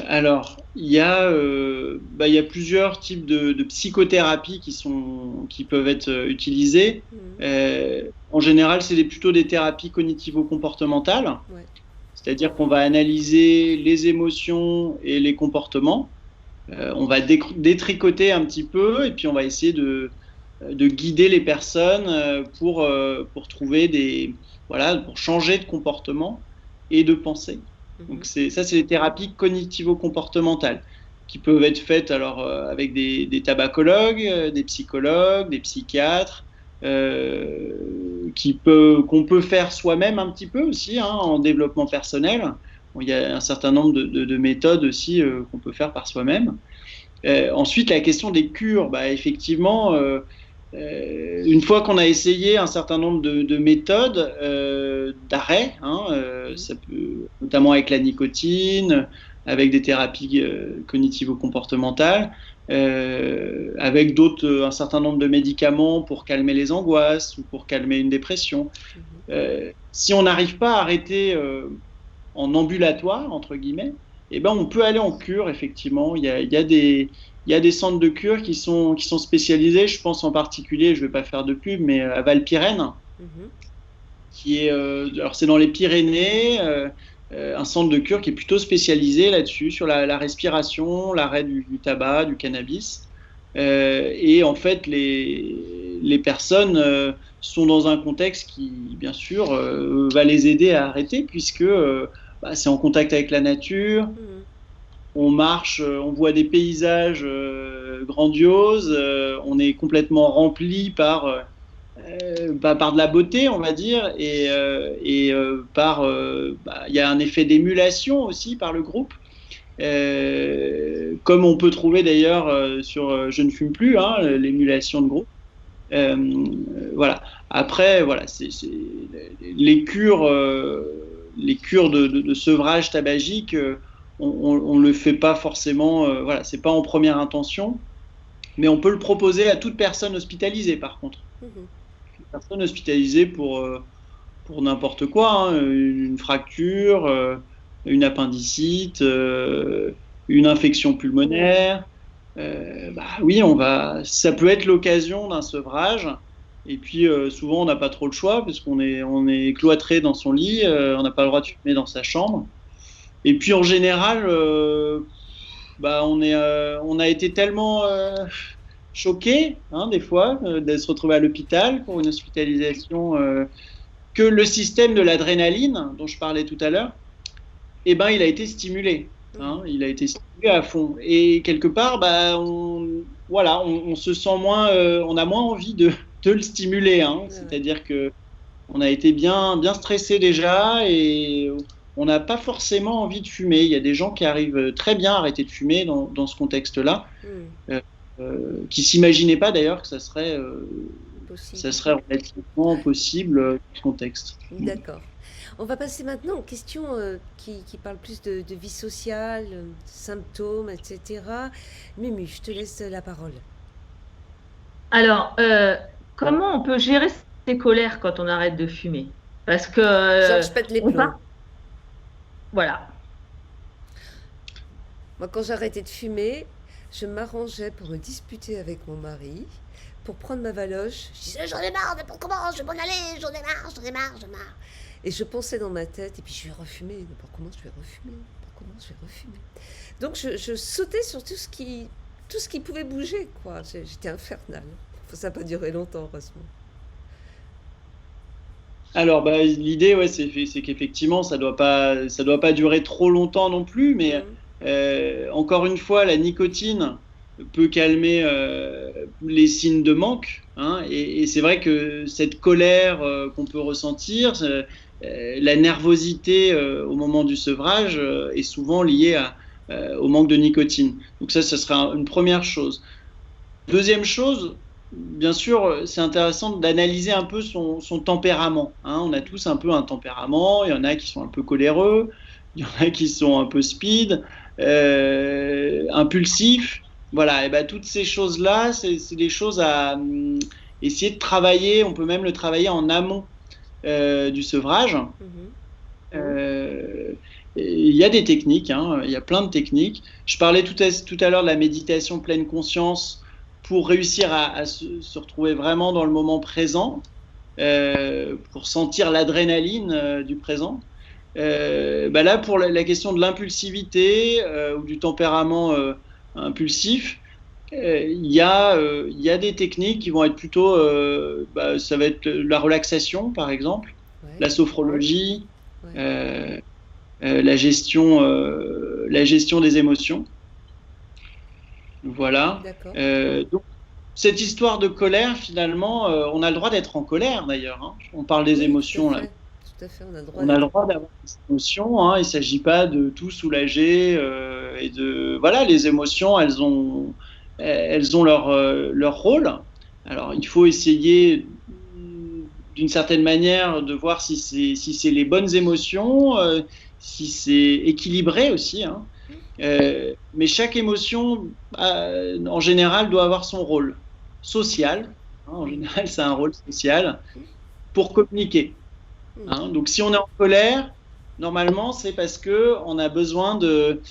Alors, il y a plusieurs types de psychothérapie qui peuvent être utilisées. Mhm. En général, c'est plutôt des thérapies cognitivo-comportementales, Ouais. c'est-à-dire qu'on va analyser les émotions et les comportements. On va détricoter un petit peu et puis on va essayer de guider les personnes pour trouver voilà, pour changer de comportement et de pensée. Mhm. Donc c'est les thérapies cognitivo-comportementales qui peuvent être faites alors avec des tabacologues, des psychologues, des psychiatres, qu'on peut faire soi-même un petit peu aussi en développement personnel. Bon, il y a un certain nombre de méthodes aussi qu'on peut faire par soi-même. Ensuite, la question des cures, effectivement, une fois qu'on a essayé un certain nombre de méthodes d'arrêt, ça peut, notamment avec la nicotine, avec des thérapies cognitivo-comportementales, avec un certain nombre de médicaments pour calmer les angoisses ou pour calmer une dépression. Mhm. Si on n'arrive pas à arrêter en ambulatoire, entre guillemets, eh ben on peut aller en cure, effectivement. Il y a des centres de cure qui sont spécialisés. Je pense en particulier, je ne vais pas faire de pub, mais à Valpirène, Mhm. qui est, alors c'est dans les Pyrénées, un centre de cure qui est plutôt spécialisé là-dessus, sur la respiration, l'arrêt du tabac, du cannabis. Et en fait, les personnes sont dans un contexte qui, bien sûr, va les aider à arrêter, puisque c'est en contact avec la nature, Mhm. on marche, on voit des paysages grandioses, on est complètement rempli par de la beauté, on va dire, il y a un effet d'émulation aussi par le groupe, comme on peut trouver d'ailleurs sur Je ne fume plus, l'émulation de groupe. Euh, voilà. Après, voilà, les cures de sevrage tabagique, on le fait pas forcément. Voilà, c'est pas en première intention, mais on peut le proposer à toute personne hospitalisée, par contre. Mhm. Une personne hospitalisée pour n'importe quoi, une fracture, une appendicite, une infection pulmonaire. Oui, ça peut être l'occasion d'un sevrage. Et puis souvent, on n'a pas trop le choix parce on est cloîtré dans son lit, on n'a pas le droit de fumer dans sa chambre. Et puis en général, on a été tellement choqués, des fois, de se retrouver à l'hôpital pour une hospitalisation, que le système de l'adrénaline dont je parlais tout à l'heure, il a été stimulé. Mhm. Il a été stimulé à fond. Et quelque part, on se sent moins, on a moins envie de te le stimuler, hein. Ouais. C'est-à-dire que on a été bien stressé déjà et on n'a pas forcément envie de fumer. Il y a des gens qui arrivent très bien à arrêter de fumer dans ce contexte-là, Hmm. qui s'imaginaient pas d'ailleurs que ça serait Possible. relativement possible dans ce contexte. D'accord. On va passer maintenant aux questions qui parlent plus de vie sociale, symptômes, etc. Mumu, je te laisse la parole. Alors, comment on peut gérer ses colères quand on arrête de fumer? Parce que Georges pète les on plombs. part- voilà. Moi, quand j'arrêtais de fumer, je m'arrangeais pour me disputer avec mon mari, pour prendre ma valoche. Je disais, j'en ai marre, n'importe comment, je vais m'en aller, j'en ai marre, j'en ai marre, j'en ai marre. Et je pensais dans ma tête, et puis je vais refumer, n'importe comment je vais refumer, n'importe comment je vais refumer. Donc je sautais sur tout ce qui pouvait bouger, quoi. J'étais infernale. Ça n'a pas duré longtemps, heureusement. Alors, bah, l'idée, ouais, c'est qu'effectivement, ça doit pas durer trop longtemps non plus, mais encore une fois, la nicotine peut calmer les signes de manque, hein, et c'est vrai que cette colère qu'on peut ressentir, la nervosité au moment du sevrage est souvent liée au manque de nicotine. Donc ça sera une première chose. Deuxième chose, bien sûr, c'est intéressant d'analyser un peu son tempérament, hein. On a tous un peu un tempérament, il y en a qui sont un peu coléreux, il y en a qui sont un peu speed, impulsifs. Voilà, et ben, toutes ces choses-là, c'est des choses à essayer de travailler, on peut même le travailler en amont du sevrage. Il y a des techniques, hein, il y a plein de techniques. Je parlais tout à l'heure de la méditation pleine conscience pour réussir à se retrouver vraiment dans le moment présent, pour sentir l'adrénaline du présent. Bah là, pour la question de l'impulsivité ou du tempérament impulsif, il y a des techniques qui vont être plutôt, ça va être la relaxation, par exemple, la sophrologie, la gestion des émotions. Voilà. Donc, cette histoire de colère, finalement, on a le droit d'être en colère, d'ailleurs, hein. On parle des émotions, là. Tout à fait, on a le droit d'avoir des émotions, hein. Il ne s'agit pas de tout soulager et de... Voilà, les émotions, elles ont leur rôle. Alors, il faut essayer d'une certaine manière de voir si c'est les bonnes émotions, si c'est équilibré aussi, hein. Mais chaque émotion, en général, doit avoir son rôle social, hein. En général, c'est un rôle social pour communiquer, hein. Donc, si on est en colère, normalement, c'est parce que on a besoin il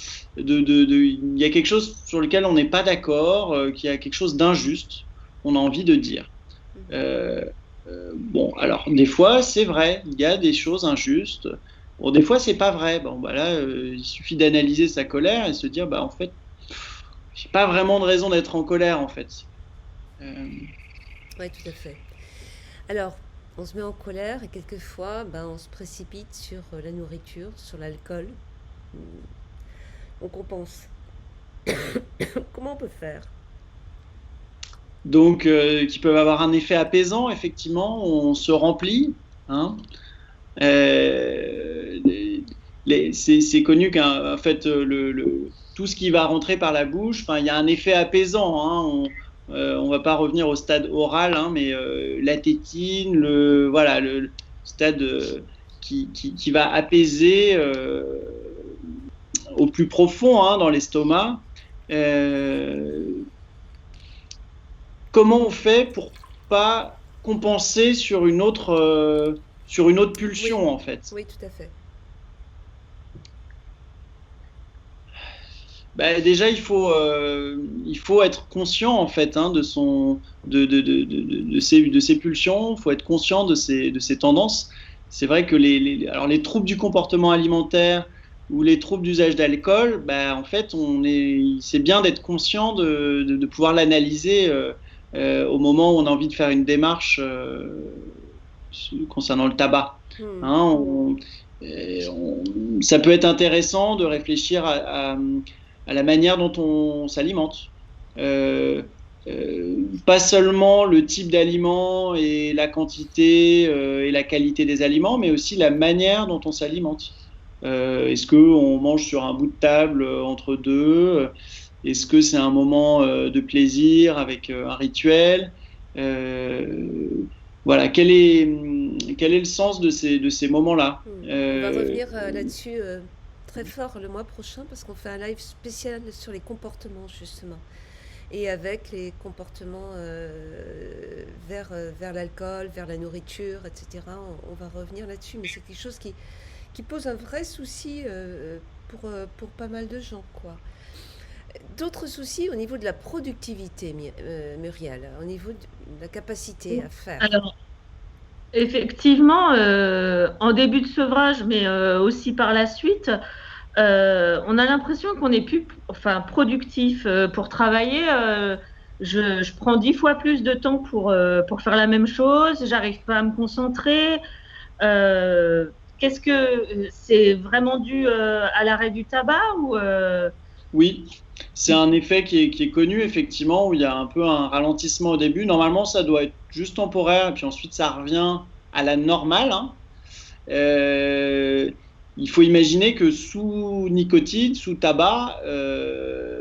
y a quelque chose sur lequel on n'est pas d'accord, qu'il y a quelque chose d'injuste, on a envie de dire. Bon, alors, des fois, c'est vrai, il y a des choses injustes. Bon, des fois, c'est pas vrai. Bon, bah là, il suffit d'analyser sa colère et se dire, bah, en fait, j'ai pas vraiment de raison d'être en colère, en fait. Oui, tout à fait. Alors, on se met en colère et quelquefois, on se précipite sur la nourriture, sur l'alcool. On compense. Comment on peut faire? Donc, qui peuvent avoir un effet apaisant, effectivement, on se remplit, hein. C'est connu qu'en fait, tout ce qui va rentrer par la bouche, il y a un effet apaisant, hein. On va pas revenir au stade oral, hein, mais la tétine, le stade qui va apaiser au plus profond, hein, dans l'estomac. Comment on fait pour pas compenser sur une autre pulsion, en fait? Oui, tout à fait. Déjà, il faut être conscient, en fait, hein, de ses pulsions. Il faut être conscient de ses tendances. C'est vrai que alors les troubles du comportement alimentaire ou les troubles d'usage d'alcool, en fait, c'est bien d'être conscient de pouvoir l'analyser au moment où on a envie de faire une démarche concernant le tabac. Hein, ça peut être intéressant de réfléchir à la manière dont on s'alimente. pas seulement le type d'aliment et la quantité et la qualité des aliments, mais aussi la manière dont on s'alimente. Est-ce qu'on mange sur un bout de table entre deux? Est-ce que c'est un moment de plaisir avec un rituel? Voilà, quel est le sens de ces moments-là? On va revenir là-dessus très fort le mois prochain parce qu'on fait un live spécial sur les comportements justement. Et avec les comportements vers l'alcool, vers la nourriture, etc. On va revenir là-dessus, mais c'est quelque chose qui pose un vrai souci pour pas mal de gens, quoi. D'autres soucis au niveau de la productivité, Muriel, au niveau de la capacité à faire. Alors, effectivement, en début de sevrage, mais aussi par la suite, on a l'impression qu'on n'est plus productif pour travailler. Je prends 10 fois plus de temps pour faire la même chose. J'arrive pas à me concentrer. Qu'est-ce que c'est vraiment dû à l'arrêt du tabac ou Oui, c'est un effet qui est connu effectivement, où il y a un peu un ralentissement au début. Normalement, ça doit être juste temporaire, et puis ensuite ça revient à la normale, hein. Il faut imaginer que sous nicotine, sous tabac,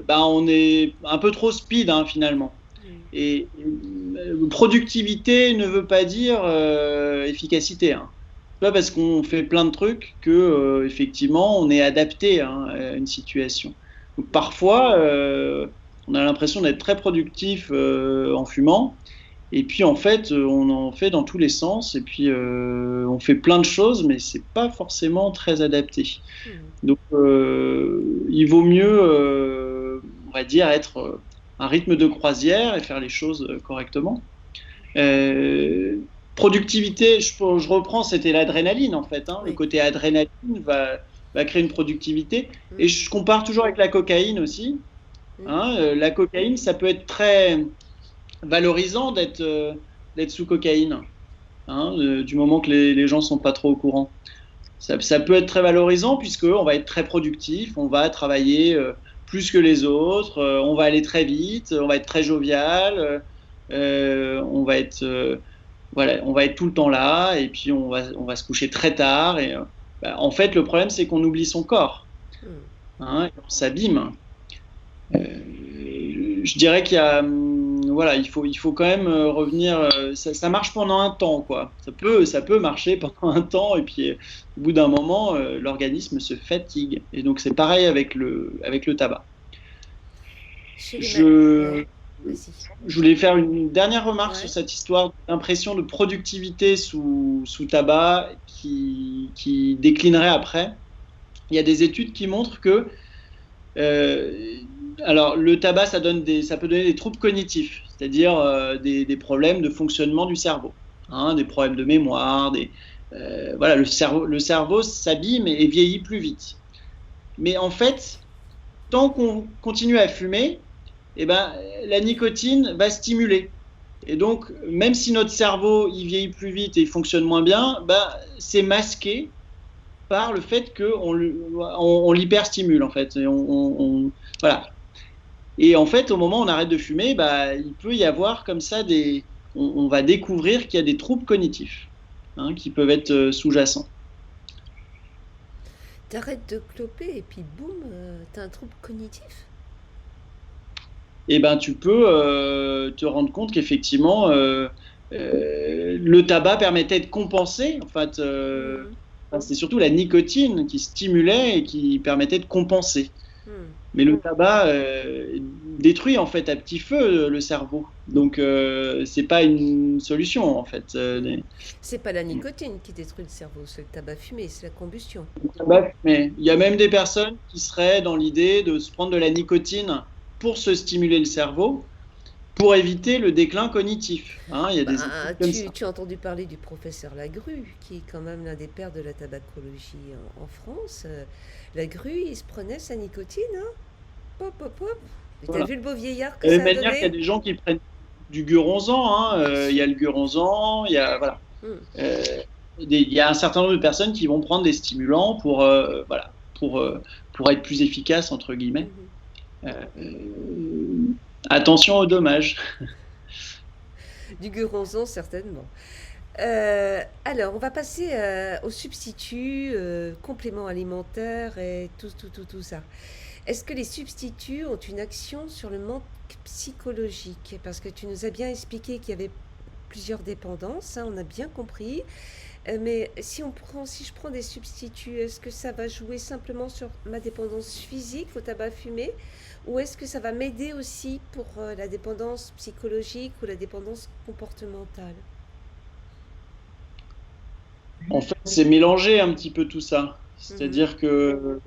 on est un peu trop speed, hein, finalement. Et productivité ne veut pas dire efficacité, hein. C'est pas parce qu'on fait plein de trucs que effectivement on est adapté, hein, à une situation. Donc, parfois, on a l'impression d'être très productif en fumant, et puis en fait, on en fait dans tous les sens, et puis on fait plein de choses, mais c'est pas forcément très adapté. Donc, il vaut mieux, on va dire, être un rythme de croisière et faire les choses correctement. Productivité, je reprends, c'était l'adrénaline en fait, hein. Oui. Le côté adrénaline va créer une productivité. Et je compare toujours avec la cocaïne aussi, hein. La cocaïne, ça peut être très valorisant d'être sous cocaïne, hein, du moment que les gens sont pas trop au courant. Ça peut être très valorisant puisqu'on va être très productif, on va travailler plus que les autres, on va aller très vite, on va être très jovial, on va être tout le temps là, et puis on va se coucher très tard. Et en fait, le problème, c'est qu'on oublie son corps, hein, on s'abîme. Je dirais qu'il y a, il faut quand même revenir. Ça marche pendant un temps, quoi. Ça peut marcher pendant un temps, et puis au bout d'un moment, l'organisme se fatigue. Et donc c'est pareil avec le tabac. Je voulais faire une dernière remarque sur cette histoire d'impression de productivité sous tabac qui déclinerait après. Il y a des études qui montrent que alors le tabac, ça peut donner des troubles cognitifs, c'est-à-dire des problèmes de fonctionnement du cerveau, hein, des problèmes de mémoire, le cerveau s'abîme et vieillit plus vite. Mais en fait, tant qu'on continue à fumer, la nicotine va stimuler. Et donc, même si notre cerveau il vieillit plus vite et il fonctionne moins bien, c'est masqué par le fait qu'on l'hyperstimule, en fait. Et voilà. Et en fait, au moment où on arrête de fumer, il peut y avoir comme ça on va découvrir qu'il y a des troubles cognitifs, hein, qui peuvent être sous-jacents. T'arrêtes de cloper et puis boum, t'as un trouble cognitif? Et tu peux te rendre compte qu'effectivement, le tabac permettait de compenser. En fait, c'est surtout la nicotine qui stimulait et qui permettait de compenser. Mais le tabac détruit en fait à petit feu le cerveau. Donc c'est pas une solution en fait. C'est pas la nicotine qui détruit le cerveau, c'est le tabac fumé, c'est la combustion. Mais il y a même des personnes qui seraient dans l'idée de se prendre de la nicotine pour se stimuler le cerveau, pour éviter le déclin cognitif. Hein, il y a des tu as entendu parler du professeur Lagrue, qui est quand même l'un des pères de la tabacologie en France. Lagrue, il se prenait sa nicotine, hein. Pop, pop, pop. Voilà. T'as vu le beau vieillard que ça a donné ? De la même manière qu'il y a des gens qui prennent du guronzan, hein, il y a le guronzan, il y a, voilà. Il y a un certain nombre de personnes qui vont prendre des stimulants pour être plus efficaces, entre guillemets. attention aux dommages. Du guronzon, certainement. Alors, on va passer aux substituts, compléments alimentaires et tout ça. Est-ce que les substituts ont une action sur le manque psychologique? Parce que tu nous as bien expliqué qu'il y avait plusieurs dépendances, hein, on a bien compris. Mais si je prends des substituts, est-ce que ça va jouer simplement sur ma dépendance physique au tabac fumé, ou est-ce que ça va m'aider aussi pour la dépendance psychologique ou la dépendance comportementale? En fait, c'est mélanger un petit peu tout ça. Mhm. C'est-à-dire que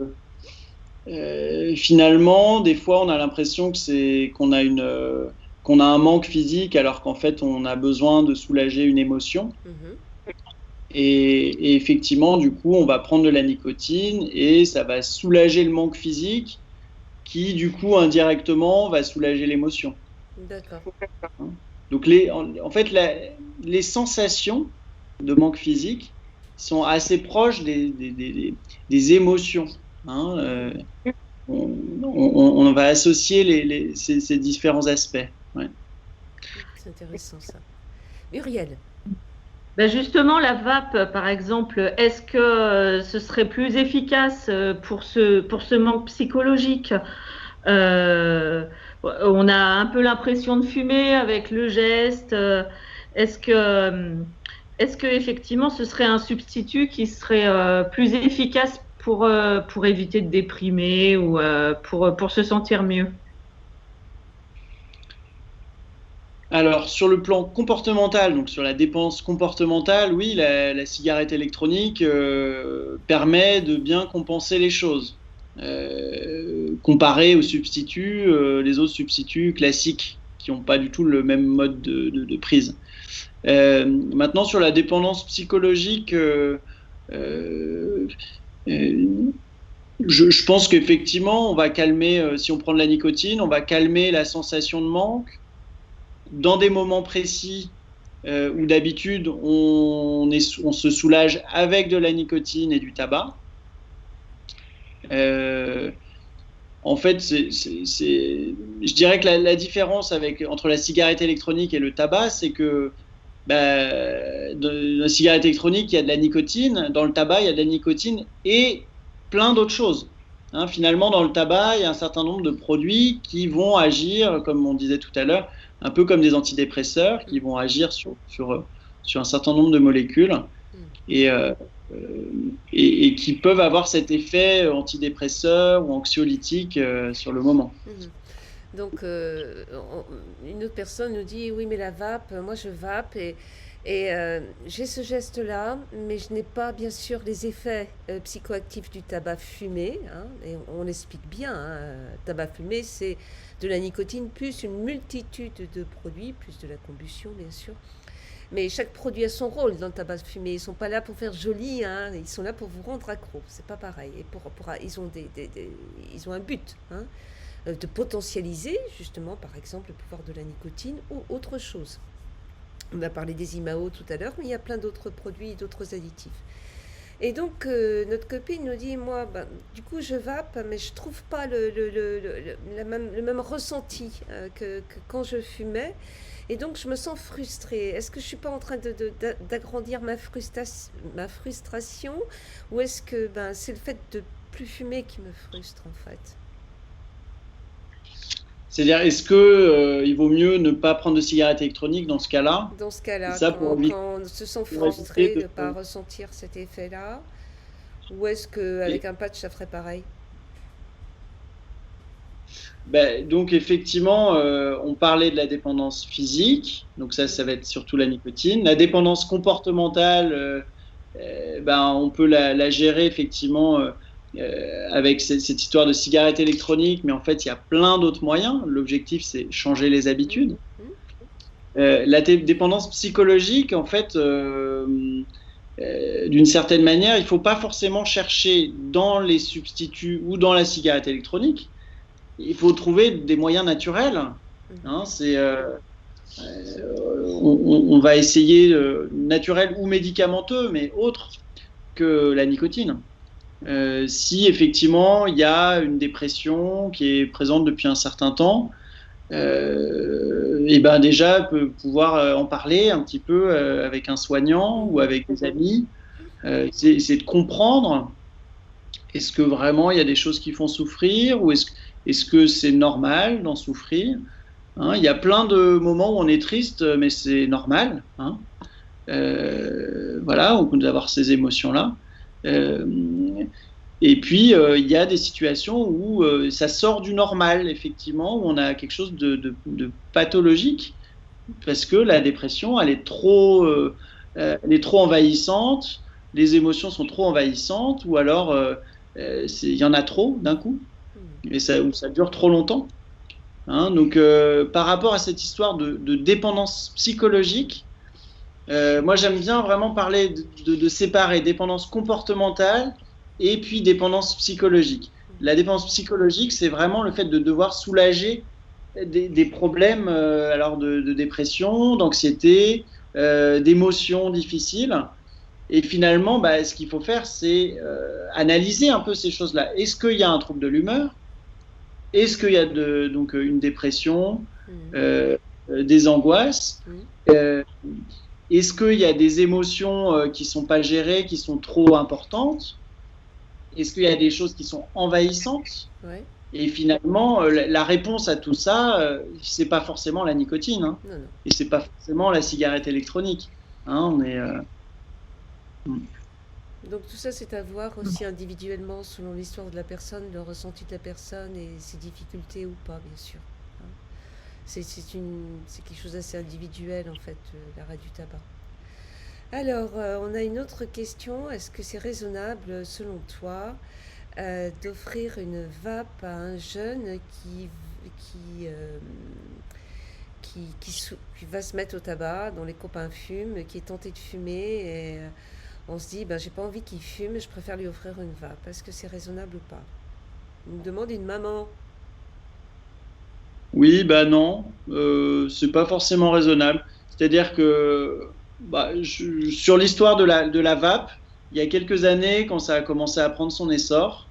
finalement, des fois, on a l'impression qu'on a un manque physique, alors qu'en fait, on a besoin de soulager une émotion. Mhm. Et effectivement, du coup, on va prendre de la nicotine et ça va soulager le manque physique qui, du coup, indirectement, va soulager l'émotion. D'accord. Donc, en fait, les sensations de manque physique sont assez proches des émotions. Hein, on va associer ces différents aspects. Ouais. C'est intéressant ça. Muriel. Ben justement, la vape, par exemple, est-ce que ce serait plus efficace pour ce manque psychologique? On a un peu l'impression de fumer avec le geste. Est-ce que effectivement ce serait un substitut qui serait plus efficace pour éviter de déprimer ou pour se sentir mieux? Alors, sur le plan comportemental, donc sur la dépendance comportementale, oui, la cigarette électronique permet de bien compenser les choses, comparé aux substituts, les autres substituts classiques qui n'ont pas du tout le même mode de prise. Maintenant, sur la dépendance psychologique, je pense qu'effectivement, on va calmer, si on prend de la nicotine, on va calmer la sensation de manque. Dans des moments précis où d'habitude on se soulage avec de la nicotine et du tabac. En fait, je dirais que la différence entre la cigarette électronique et le tabac, c'est que dans la cigarette électronique, il y a de la nicotine, dans le tabac, il y a de la nicotine et plein d'autres choses. Hein, finalement, dans le tabac, il y a un certain nombre de produits qui vont agir, comme on disait tout à l'heure, un peu comme des antidépresseurs qui vont agir sur un certain nombre de molécules et qui peuvent avoir cet effet antidépresseur ou anxiolytique sur le moment. Donc, une autre personne nous dit, oui, mais la vape, moi je vape et j'ai ce geste-là, mais je n'ai pas, bien sûr, les effets psychoactifs du tabac fumé. Hein, et on l'explique bien, hein, tabac fumé, c'est de la nicotine, plus une multitude de produits, plus de la combustion, bien sûr. Mais chaque produit a son rôle dans le tabac fumé. Ils ne sont pas là pour faire joli, hein, ils sont là pour vous rendre accro. C'est pas pareil. Et ils ont un but, hein, de potentialiser, justement, par exemple, le pouvoir de la nicotine ou autre chose. On a parlé des IMAO tout à l'heure, mais il y a plein d'autres produits et d'autres additifs. Et donc, notre copine nous dit, moi, du coup, je vape, mais je ne trouve pas le même ressenti que quand je fumais. Et donc, je me sens frustrée. Est-ce que je ne suis pas en train d'agrandir ma frustration, ou est-ce que c'est le fait de plus fumer qui me frustre, en fait? C'est-à-dire, est-ce qu'il vaut mieux ne pas prendre de cigarette électronique dans ce cas-là? Dans ce cas-là, quand on se sent frustré de ne pas ressentir cet effet-là, ou est-ce qu'avec un patch, ça ferait pareil? Donc effectivement, on parlait de la dépendance physique, donc ça va être surtout la nicotine. La dépendance comportementale, on peut la gérer effectivement avec cette histoire de cigarette électronique, mais en fait il y a plein d'autres moyens. L'objectif c'est changer les habitudes. La dépendance psychologique, en fait, d'une certaine manière, il ne faut pas forcément chercher dans les substituts ou dans la cigarette électronique. Il faut trouver des moyens naturels. Hein, on va essayer naturel ou médicamenteux, mais autre que la nicotine. Si effectivement il y a une dépression qui est présente depuis un certain temps, et ben déjà pouvoir en parler un petit peu avec un soignant ou avec des amis, c'est de comprendre, est-ce que vraiment il y a des choses qui font souffrir, ou est-ce que c'est normal d'en souffrir, hein. Il y a plein de moments où on est triste, mais c'est normal, hein. Voilà, d'avoir ces émotions-là. Et puis, il y a des situations où ça sort du normal, effectivement, où on a quelque chose de pathologique, parce que la dépression, elle est trop envahissante, les émotions sont trop envahissantes, ou alors il y en a trop d'un coup, et ou ça dure trop longtemps, hein. Donc, par rapport à cette histoire de dépendance psychologique, moi j'aime bien vraiment parler de séparer dépendance comportementale et puis dépendance psychologique. La dépendance psychologique, c'est vraiment le fait de devoir soulager des problèmes alors de dépression, d'anxiété, d'émotions difficiles. Et finalement, ce qu'il faut faire, c'est analyser un peu ces choses-là. Est-ce qu'il y a un trouble de l'humeur? Est-ce qu'il y a donc une dépression, des angoisses? Est-ce qu'il y a des émotions qui ne sont pas gérées, qui sont trop importantes? Est-ce qu'il y a des choses qui sont envahissantes? Ouais. Et finalement, la réponse à tout ça, c'est pas forcément la nicotine, hein. Non, non. Et c'est pas forcément la cigarette électronique, hein. Donc tout ça, c'est à voir aussi individuellement, selon l'histoire de la personne, le ressenti de la personne et ses difficultés ou pas, bien sûr, hein. C'est quelque chose d'assez individuel, en fait, l'arrêt du tabac. Alors, on a une autre question. Est-ce que c'est raisonnable, selon toi, d'offrir une vape à un jeune qui va se mettre au tabac, dont les copains fument, qui est tenté de fumer, et on se dit, j'ai pas envie qu'il fume, je préfère lui offrir une vape. Est-ce que c'est raisonnable ou pas? On me demande une maman. Oui, non, c'est pas forcément raisonnable. C'est-à-dire que sur l'histoire de la vape, il y a quelques années, quand ça a commencé à prendre son essor,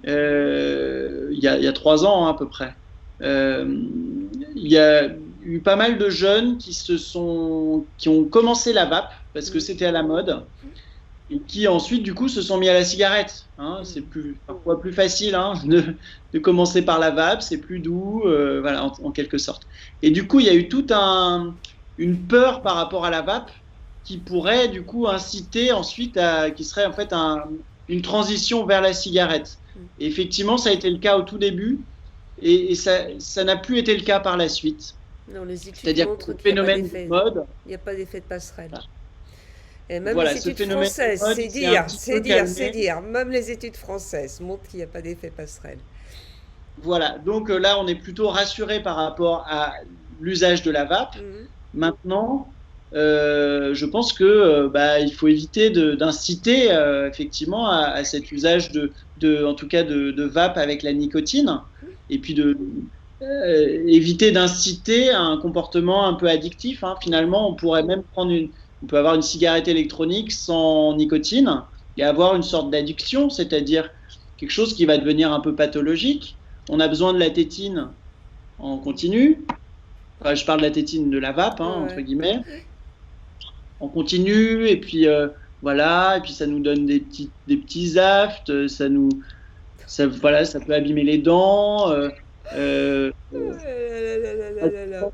il y a 3 ans, hein, à peu près, il y a eu pas mal de jeunes qui ont commencé la vape parce que c'était à la mode, et qui ensuite du coup se sont mis à la cigarette, hein. C'est parfois plus facile, hein, de commencer par la vape, c'est plus doux, voilà, en quelque sorte. Et du coup il y a eu toute une peur par rapport à la vape qui pourrait du coup inciter ensuite qui serait en fait une transition vers la cigarette. Et effectivement, ça a été le cas au tout début, et ça n'a plus été le cas par la suite. Non, les études C'est-à-dire montrent que le phénomène de mode, il n'y a pas d'effet de passerelle. Voilà. Et même Voilà, les ce études phénomène françaises, de mode, c'est dire, même les études françaises montrent qu'il n'y a pas d'effet passerelle. Voilà, donc là on est plutôt rassuré par rapport à l'usage de la vape. Maintenant, je pense que il faut éviter d'inciter effectivement à cet usage en tout cas de vape avec la nicotine, et puis éviter d'inciter à un comportement un peu addictif, hein. Finalement, on pourrait même on peut avoir une cigarette électronique sans nicotine et avoir une sorte d'addiction, c'est-à-dire quelque chose qui va devenir un peu pathologique. On a besoin de la tétine en continu. Enfin, je parle de la tétine de la vape, hein, entre guillemets. On continue, et puis voilà, et puis ça nous donne des petits aftes, ça peut abîmer les dents.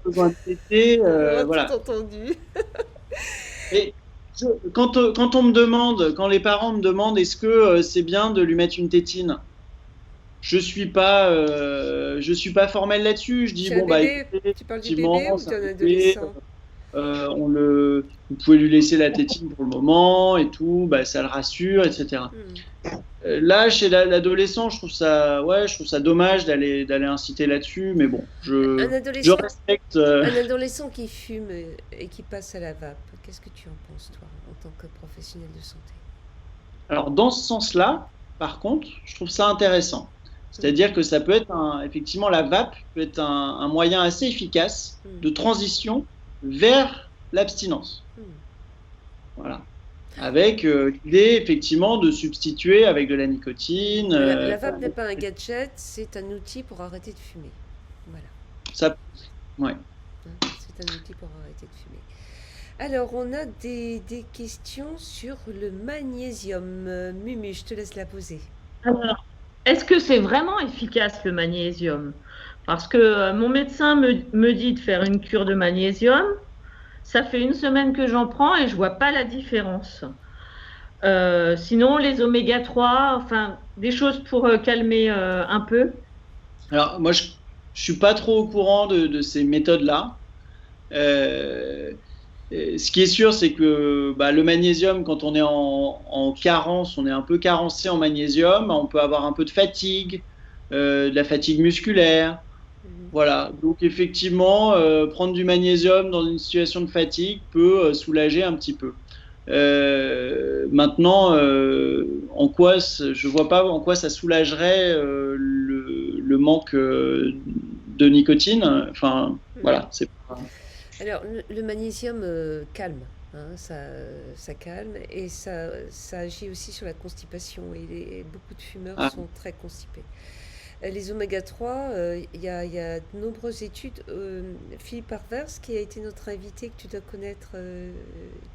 Besoin de téter, voilà. Tout entendu. Et quand les parents me demandent est-ce que c'est bien de lui mettre une tétine, je suis pas formel là-dessus. Je dis écoutez, tu parles du bébé ou d'un adolescent? Vous pouvez lui laisser la tétine pour le moment et tout, ça le rassure, etc. Là, chez l'adolescent, je trouve ça dommage d'aller inciter là-dessus, mais bon, je respecte. Un adolescent qui fume et qui passe à la vape, qu'est-ce que tu en penses, toi, en tant que professionnel de santé? Alors, dans ce sens-là, par contre, je trouve ça intéressant. C'est-à-dire que ça peut être effectivement, la vape peut être un moyen assez efficace de transition vers l'abstinence. Voilà. Avec l'idée, effectivement, de substituer avec de la nicotine. La vape n'est pas un gadget, c'est un outil pour arrêter de fumer. Voilà. Ça, ouais. C'est un outil pour arrêter de fumer. Alors, on a des questions sur le magnésium. Mumu, je te laisse la poser. Alors, est-ce que c'est vraiment efficace le magnésium? Parce que mon médecin me dit de faire une cure de magnésium. Ça fait 1 semaine que j'en prends et je vois pas la différence. Sinon, les oméga 3, enfin, des choses pour calmer un peu. Alors, moi, je suis pas trop au courant de ces méthodes-là. Ce qui est sûr, c'est que le magnésium, quand on est en carence, on est un peu carencé en magnésium, on peut avoir un peu de fatigue, de la fatigue musculaire. Voilà, donc effectivement, prendre du magnésium dans une situation de fatigue peut soulager un petit peu. Maintenant, je vois pas en quoi ça soulagerait le manque de nicotine. Enfin, voilà, c'est pas... Alors, le magnésium calme, hein, ça calme et ça agit aussi sur la constipation. Et beaucoup de fumeurs sont très constipés. Les oméga 3, il y a de nombreuses études. Philippe Arvers, qui a été notre invité, que tu dois connaître,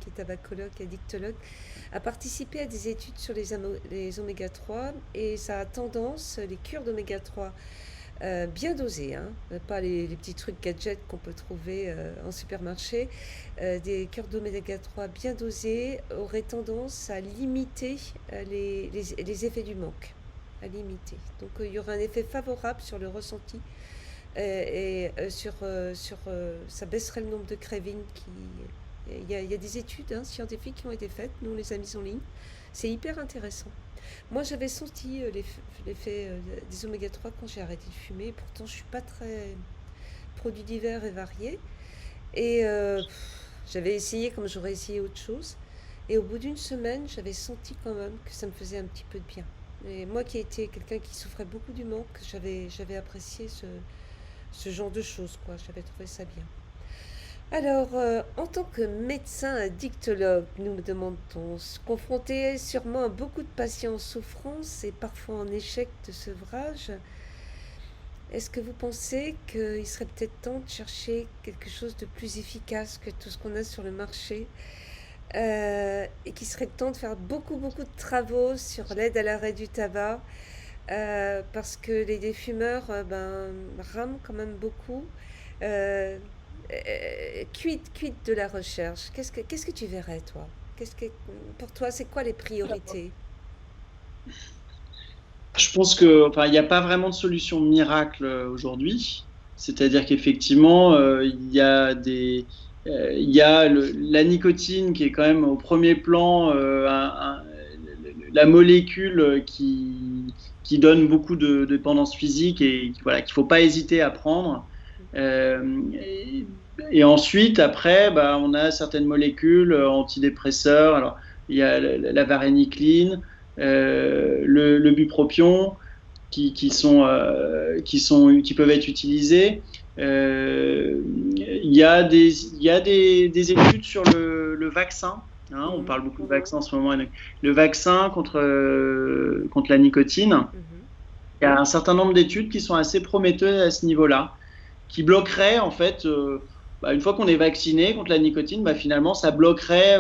qui est tabacologue, addictologue, a participé à des études sur les oméga 3 et ça a tendance, les cures d'oméga 3, bien dosées, hein, pas les petits trucs gadgets qu'on peut trouver en supermarché, des cures d'oméga 3 bien dosées auraient tendance à limiter les effets du manque. À limiter. Donc il y aura un effet favorable sur le ressenti ça baisserait le nombre de cravings. Il y a des études scientifiques qui ont été faites, nous on les a mises en ligne. C'est hyper intéressant. Moi j'avais senti l'effet des oméga 3 quand j'ai arrêté de fumer, pourtant je suis pas très produits divers et variés. Et j'avais essayé comme j'aurais essayé autre chose. Et au bout d'1 semaine, j'avais senti quand même que ça me faisait un petit peu de bien. Et moi qui étais quelqu'un qui souffrait beaucoup du manque, j'avais apprécié ce genre de choses, quoi. J'avais trouvé ça bien. Alors, en tant que médecin addictologue, nous me demande-t-on, confronté sûrement à beaucoup de patients en souffrance et parfois en échec de sevrage, est-ce que vous pensez qu'il serait peut-être temps de chercher quelque chose de plus efficace que tout ce qu'on a sur le marché et qu'il serait temps de faire beaucoup de travaux sur l'aide à l'arrêt du tabac parce que les fumeurs rament quand même beaucoup. Quid de la recherche? Qu'est-ce que tu verrais, toi? Pour toi, c'est quoi les priorités? Je pense que, enfin, il n'y a pas vraiment de solution miracle aujourd'hui. C'est-à-dire qu'effectivement, il y a la nicotine qui est quand même au premier plan, la molécule qui donne beaucoup de dépendance physique et voilà, qu'il ne faut pas hésiter à prendre. Et ensuite, après, on a certaines molécules antidépresseurs. Alors, il y a la varénicline, le bupropion, qui peuvent être utilisés. Il y a des études sur le vaccin. Hein, on parle beaucoup de vaccin en ce moment. Le vaccin contre la nicotine. Il y a un certain nombre d'études qui sont assez prometteuses à ce niveau-là, qui bloqueraient en fait, une fois qu'on est vacciné contre la nicotine, finalement ça bloquerait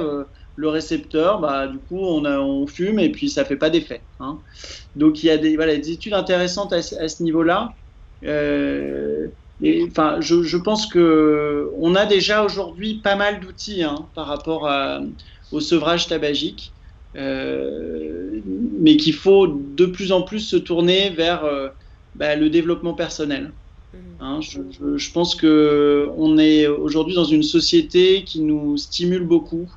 le récepteur. Du coup on fume et puis ça fait pas d'effet. Hein. Donc il y a des études intéressantes à ce niveau-là. Je pense que on a déjà aujourd'hui pas mal d'outils par rapport au sevrage tabagique. Mais qu'il faut de plus en plus se tourner vers le développement personnel. Hein, je pense qu'on est aujourd'hui dans une société qui nous stimule beaucoup,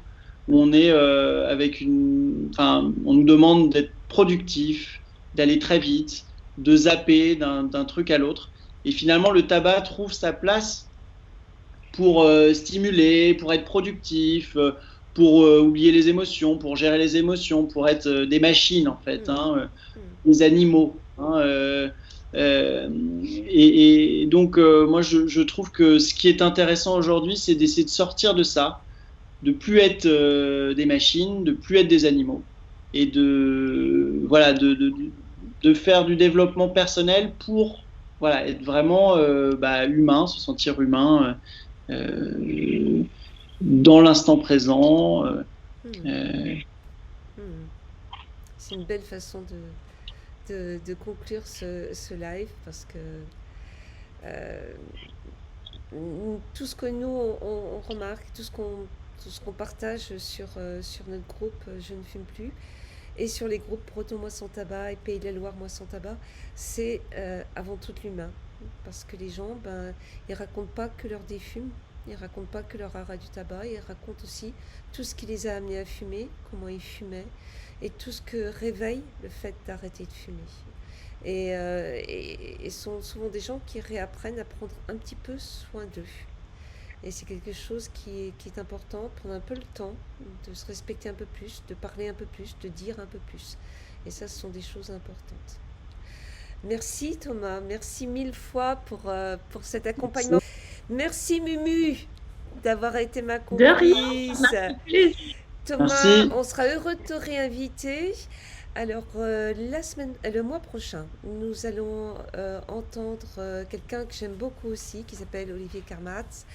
où on est on nous demande d'être productif, d'aller très vite, de zapper d'un truc à l'autre. Et finalement, le tabac trouve sa place pour stimuler, pour être productif, pour oublier les émotions, pour gérer les émotions, pour être des machines en fait, des animaux. Et donc moi je trouve que ce qui est intéressant aujourd'hui, c'est d'essayer de sortir de ça, de plus être des machines, de plus être des animaux, et de faire du développement personnel pour voilà, être vraiment humain, se sentir humain dans l'instant présent. Hmm. Hmm. C'est une belle façon de conclure ce live parce que euh, tout ce que nous on remarque, tout ce qu'on partage sur notre groupe Je ne fume plus et sur les groupes Breton Moi Sans Tabac et Pays de la Loire Moi Sans Tabac, c'est avant tout l'humain. Parce que les gens, ils racontent pas que leur défume, ils racontent pas que leur arrêt du tabac, ils racontent aussi tout ce qui les a amenés à fumer, comment ils fumaient, et tout ce que réveille le fait d'arrêter de fumer. Et sont souvent des gens qui réapprennent à prendre un petit peu soin d'eux. Et c'est quelque chose qui est important, prendre un peu le temps de se respecter un peu plus, de parler un peu plus, de dire un peu plus. Et ça, ce sont des choses importantes. Merci Thomas, merci mille fois pour cet accompagnement. Merci Mumu d'avoir été ma De rien, complice. plaisir. Thomas, Merci. on sera heureux de te réinviter. Alors, le mois prochain, nous allons entendre quelqu'un que j'aime beaucoup aussi, qui s'appelle Olivier Carmatz,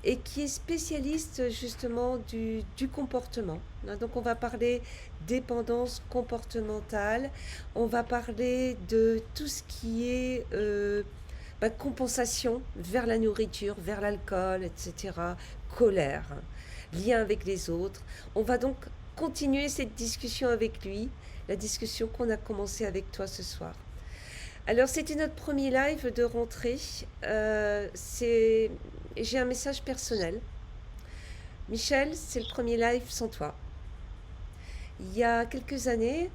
et qui est spécialiste justement du comportement. Donc, on va parler dépendance comportementale, on va parler de tout ce qui est compensation vers la nourriture, vers l'alcool, etc., colère, lien avec les autres. On va donc continuer cette discussion avec lui, la discussion qu'on a commencé avec toi ce soir. Alors, c'était notre premier live de rentrée. J'ai un message personnel. Michel, c'est le premier live sans toi. Il y a quelques années,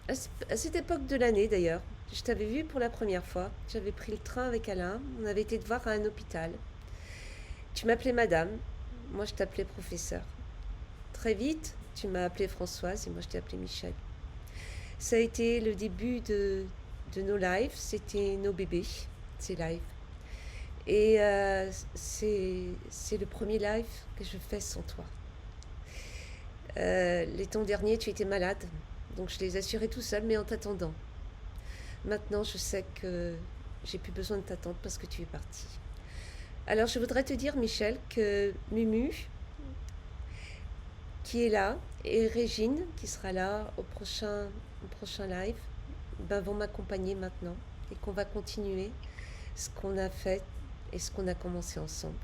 à cette époque de l'année d'ailleurs, je t'avais vu pour la première fois. J'avais pris le train avec Alain. On avait été te voir à un hôpital. Tu m'appelais madame. Moi, je t'appelais professeur. Très vite, tu m'as appelée Françoise et moi, je t'ai appelée Michel. Ça a été le début de nos lives. C'était nos bébés, ces lives. Et c'est le premier live que je fais sans toi. Les temps derniers, tu étais malade. Donc, je les assurais tout seul, mais en t'attendant. Maintenant, je sais que j'ai plus besoin de t'attendre parce que tu es parti. Alors, je voudrais te dire, Michel, que Mumu, qui est là, et Régine, qui sera là au prochain live, vont m'accompagner maintenant et qu'on va continuer ce qu'on a fait et ce qu'on a commencé ensemble.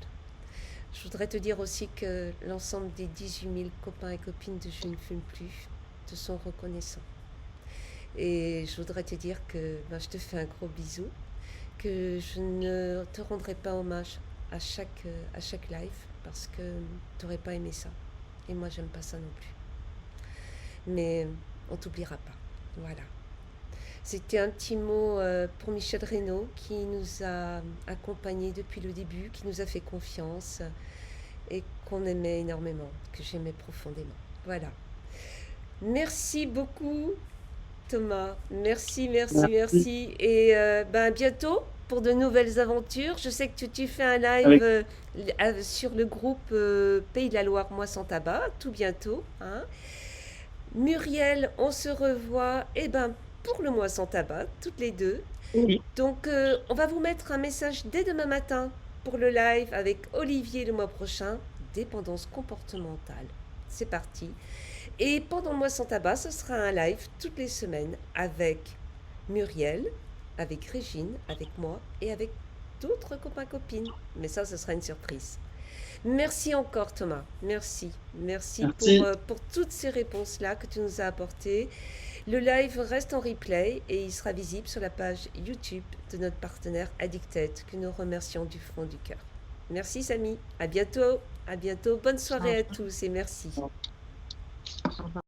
Je voudrais te dire aussi que l'ensemble des 18 000 copains et copines de Je ne fume plus te sont reconnaissants. Et je voudrais te dire que je te fais un gros bisou, que je ne te rendrai pas hommage à chaque live parce que tu n'aurais pas aimé ça. Et moi, j'aime pas ça non plus. Mais on t'oubliera pas. Voilà. C'était un petit mot pour Michel Reynaud qui nous a accompagnés depuis le début, qui nous a fait confiance et qu'on aimait énormément, que j'aimais profondément. Voilà. Merci beaucoup Thomas. Merci. Et bientôt pour de nouvelles aventures. Je sais que tu fais un live sur le groupe Pays de la Loire Moi Sans Tabac, tout bientôt. Hein. Muriel, on se revoit pour le Moi Sans Tabac, toutes les deux. Oui. Donc, on va vous mettre un message dès demain matin pour le live avec Olivier le mois prochain, dépendance comportementale. C'est parti. Et pendant le Mois Sans Tabac, ce sera un live toutes les semaines avec Muriel, avec Régine, avec moi et avec d'autres copains-copines. Mais ça, ce sera une surprise. Merci encore Thomas. Merci pour toutes ces réponses-là que tu nous as apportées. Le live reste en replay et il sera visible sur la page YouTube de notre partenaire Addicted que nous remercions du fond du cœur. Merci Samy. À bientôt. Bonne soirée à tous et merci. Au revoir.